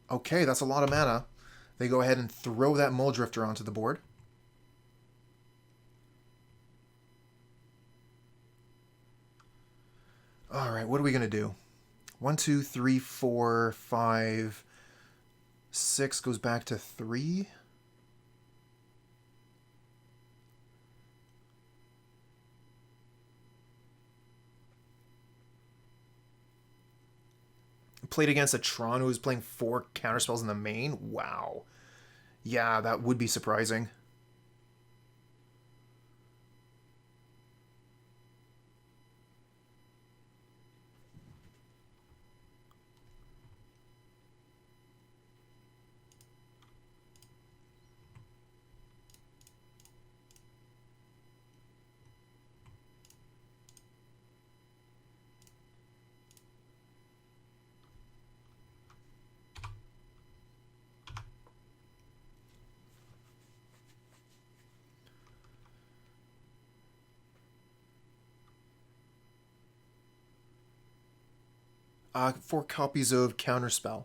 Okay, that's a lot of mana. They go ahead and throw that Muldrifter onto the board. Alright, what are we going to do? 1, 2, 3, 4, 5, 6 goes back to 3. Played against a Tron who was playing 4 counterspells in the main? Wow. Yeah, that would be surprising. Four copies of Counterspell.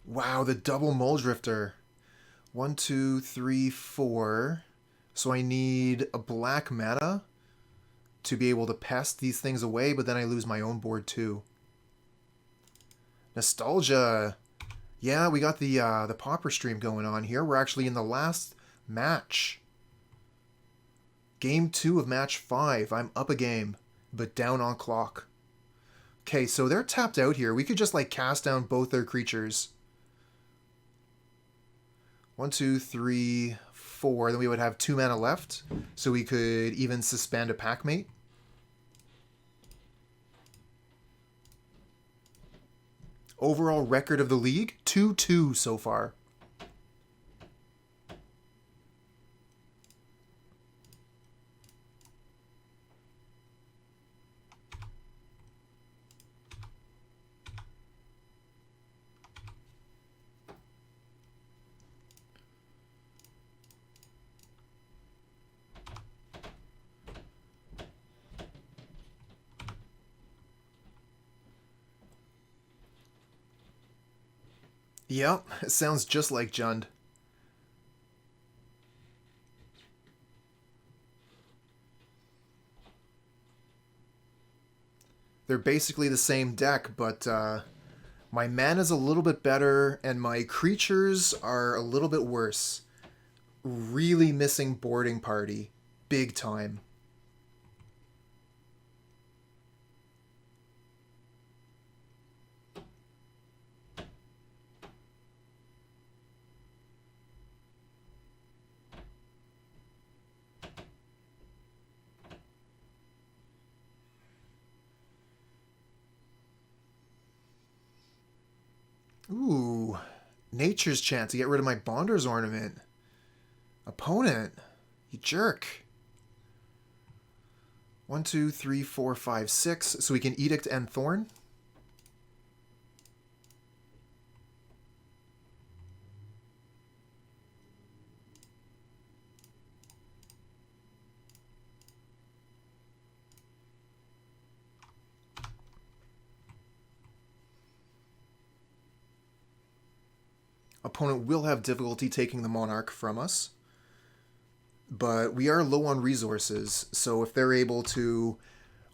Wow, the double Muldrifter. 1, 2, 3, 4. So I need a black mana to be able to pest these things away, but then I lose my own board too. Nostalgia. Yeah, we got the Pauper stream going on here. We're actually in the last match. Game 2 of match 5. I'm up a game, but down on clock. Okay, so they're tapped out here. We could just like cast down both their creatures. 1, 2, 3, 4. Then we would have 2 mana left. So we could even suspend a Packmate. Overall record of the league, 2-2 so far. Yep, it sounds just like Jund. They're basically the same deck, but my mana's a little bit better, and my creatures are a little bit worse. Really missing boarding party. Big time. Ooh, Nature's Chant to get rid of my Bonder's Ornament. Opponent, you jerk. 1, 2, 3, 4, 5, 6. So we can Edict and Thorn. Opponent will have difficulty taking the Monarch from us. But we are low on resources, so if they're able to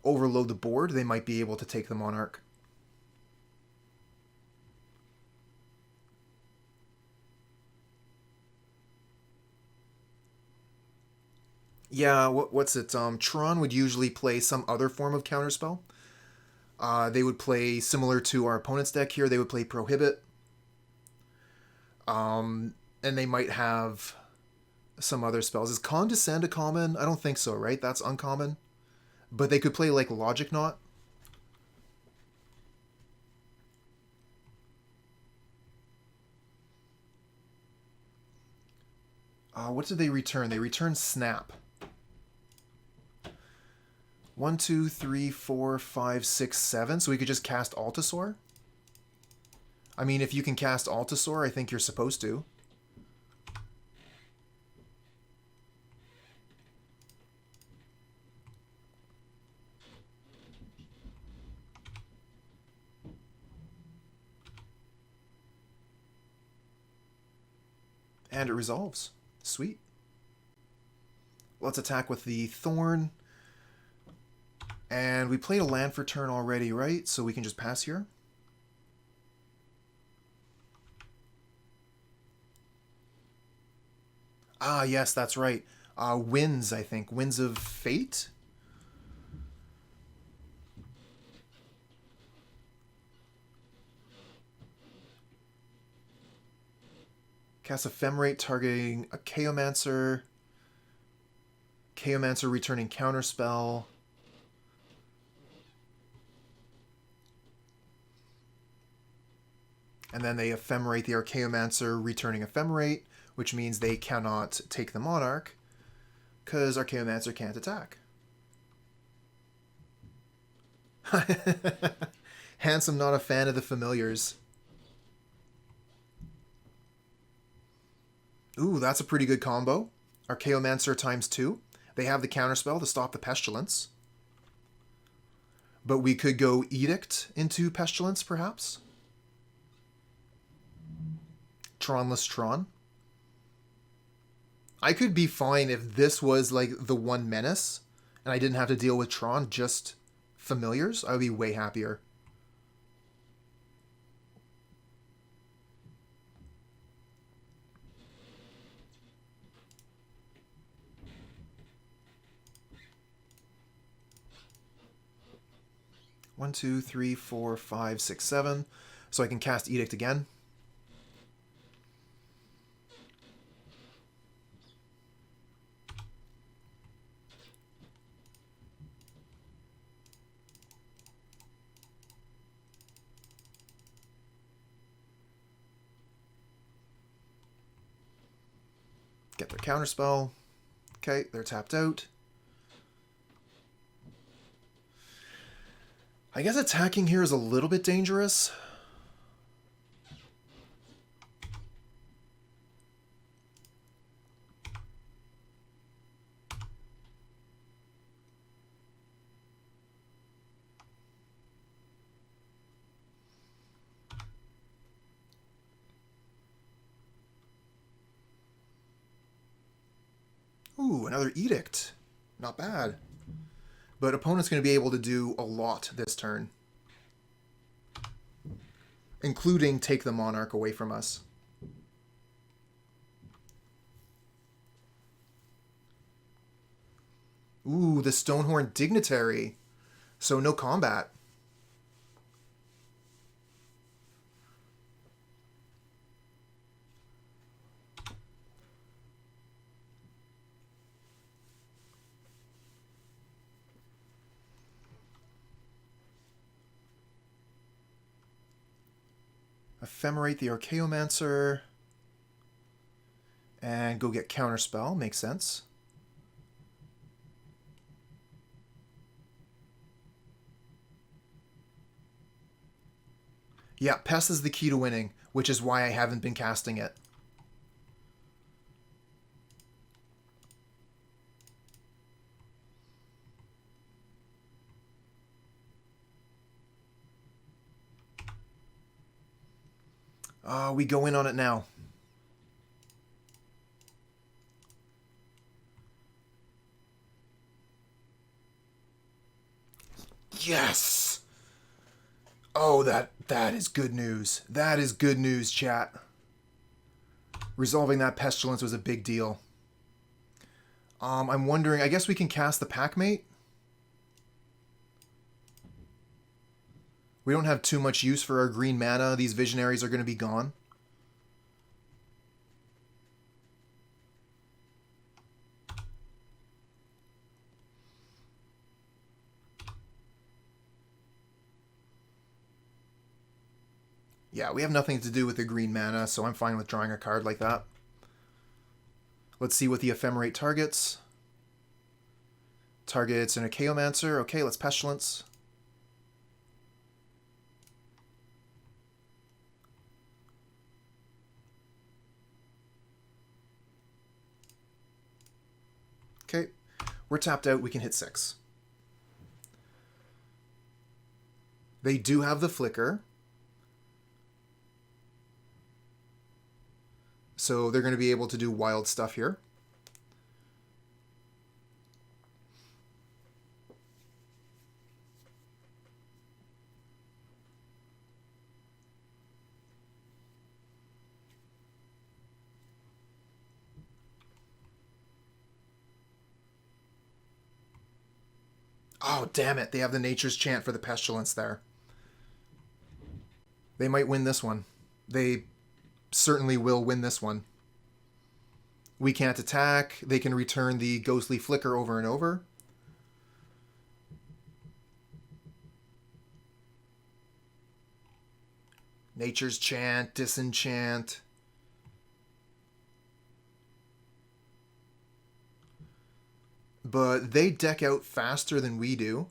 overload the board, they might be able to take the Monarch. Yeah, what's it? Tron would usually play some other form of counterspell. They would play similar to our opponent's deck here. They would play Prohibit. And they might have some other spells. Is Condescend a common? I don't think so, right? That's uncommon. But they could play like Logic Knot. What did they return? They returned Snap. 1, 2, 3, 4, 5, 6, 7. So we could just cast Altisaur. I mean, if you can cast Altisaur, I think you're supposed to. And it resolves. Sweet. Let's attack with the Thorn. And we played a land for turn already, right? So we can just pass here. Ah, yes, that's right. Winds, I think. Winds of Fate? Cast Ephemerate targeting a Chaomancer. Chaomancer returning counterspell. And then they Ephemerate the Archaeomancer, returning Ephemerate, which means they cannot take the Monarch, because Archaeomancer can't attack. Handsome, not a fan of the familiars. Ooh, that's a pretty good combo. Archaeomancer ×2. They have the counterspell to stop the Pestilence. But we could go Edict into Pestilence, perhaps? Tronless Tron. I could be fine if this was like the one menace and I didn't have to deal with Tron, just familiars. I would be way happier. 1, 2, 3, 4, 5, 6, 7. So I can cast Edict again. Get their counterspell. Okay, they're tapped out. I guess attacking here is a little bit dangerous. Ooh, another Edict. Not bad. But opponent's going to be able to do a lot this turn. Including take the Monarch away from us. Ooh, the Stonehorn Dignitary. So no combat. Ephemerate the Archaeomancer. And go get Counterspell. Makes sense. Yeah, Pest is the key to winning, which is why I haven't been casting it. We go in on it now. Yes! Oh, that is good news. That is good news, chat. Resolving that Pestilence was a big deal. I'm wondering, I guess we can cast the Packmate? We don't have too much use for our green mana. These Visionaries are going to be gone. Yeah, we have nothing to do with the green mana, so I'm fine with drawing a card like that. Let's see what the Ephemerate targets. Targets an Archaeomancer. Okay, let's Pestilence. Okay, we're tapped out. We can hit 6. They do have the Flicker. So they're going to be able to do wild stuff here. Oh, damn it. They have the Nature's Chant for the Pestilence there. They might win this one. They certainly will win this one. We can't attack. They can return the Ghostly Flicker over and over. Nature's Chant, Disenchant. But they deck out faster than we do.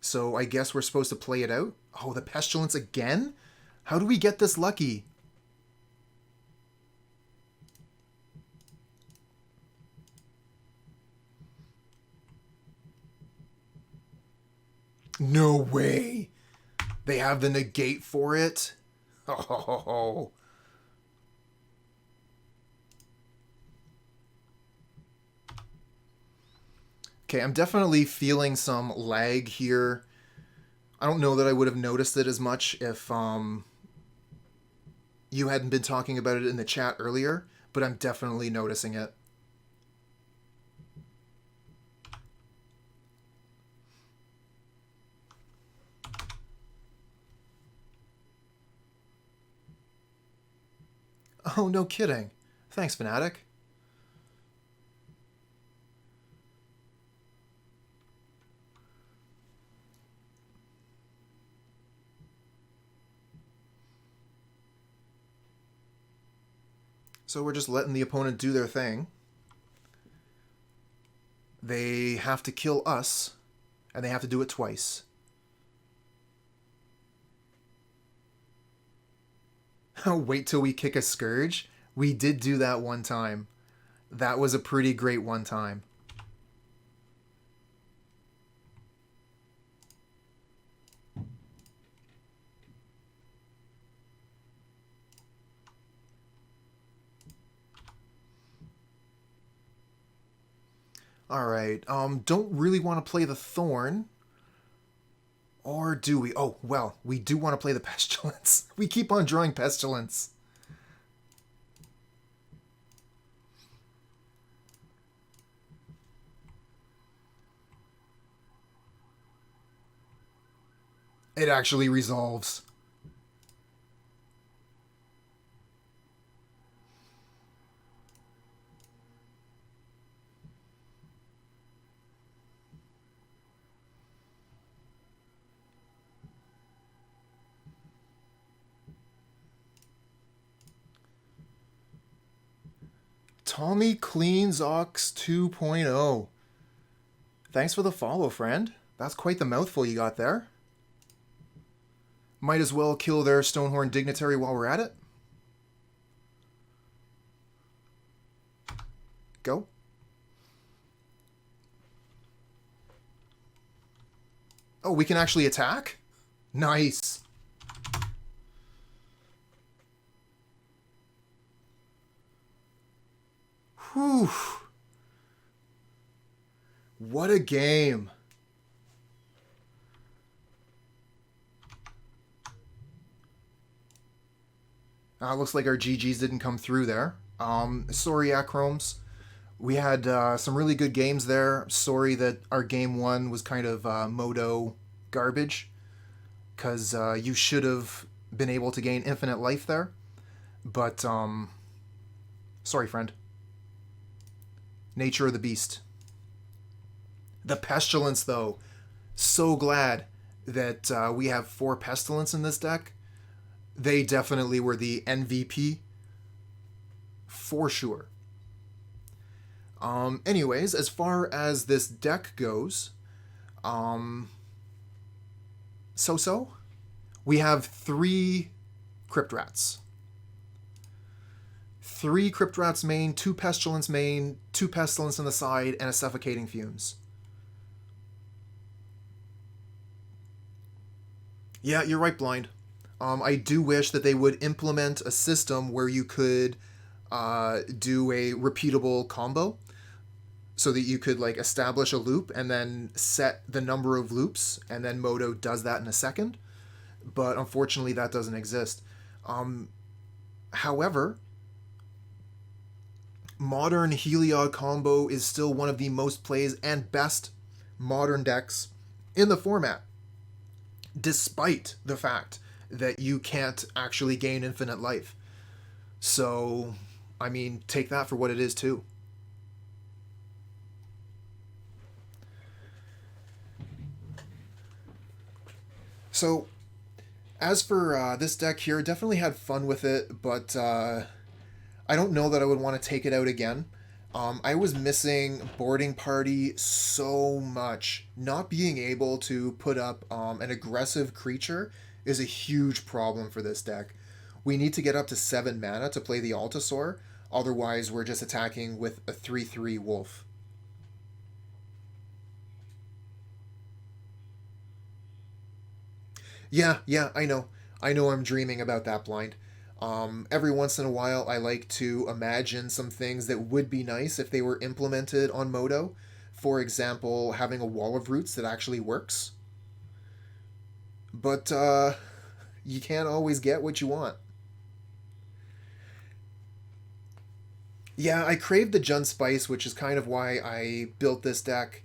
So I guess we're supposed to play it out. Oh, the Pestilence again? How do we get this lucky? No way. They have the negate for it. Oh. Okay, I'm definitely feeling some lag here. I don't know that I would have noticed it as much if you hadn't been talking about it in the chat earlier, but I'm definitely noticing it. Oh, no kidding. Thanks, Fnatic. So we're just letting the opponent do their thing. They have to kill us, and they have to do it twice. Wait till we kick a Scourge? We did do that one time. That was a pretty great one time. Alright, don't really want to play the Thorn. Or do we? Oh, well, we do want to play the Pestilence. We keep on drawing Pestilence. It actually resolves. Tommy Cleans Ox 2.0. Thanks for the follow, friend. That's quite the mouthful you got there. Might as well kill their Stonehorn Dignitary while we're at it. Go. Oh, we can actually attack? Nice. Whew. What a game. Looks like our GGs didn't come through there. Sorry, Achromes. We had some really good games there. Sorry that our game one was kind of Modo garbage, because you should have been able to gain infinite life there. But, sorry, friend. Nature of the beast. The Pestilence, though. So glad that we have 4 Pestilence in this deck. They definitely were the MVP. For sure. Anyways, as far as this deck goes, so-so. We have 3 Crypt Rats. 3 Crypt Rats main, 2 Pestilence main, 2 Pestilence on the side, and a Suffocating Fumes. Yeah, you're right, Blind. I do wish that they would implement a system where you could do a repeatable combo, so that you could like establish a loop and then set the number of loops, and then Modo does that in a second. But unfortunately, that doesn't exist. However, modern Heliod combo is still one of the most plays and best modern decks in the format, despite the fact that you can't actually gain infinite life. So, I mean, take that for what it is, too. So, as for this deck here, definitely had fun with it, but I don't know that I would want to take it out again. I was missing Boarding Party so much. Not being able to put up an aggressive creature is a huge problem for this deck. We need to get up to 7 mana to play the Altisaur, otherwise we're just attacking with a 3/3 wolf. Yeah, I know. I know I'm dreaming about that, Blind. Every once in a while, I like to imagine some things that would be nice if they were implemented on Modo. For example, having a wall of roots that actually works. But you can't always get what you want. Yeah, I craved the Jund Spice, which is kind of why I built this deck.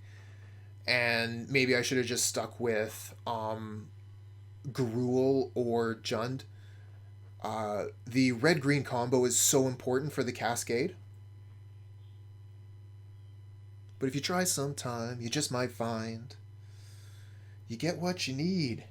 And maybe I should have just stuck with Gruul or Jund. The red-green combo is so important for the Cascade. But if you try sometime, you just might find you get what you need.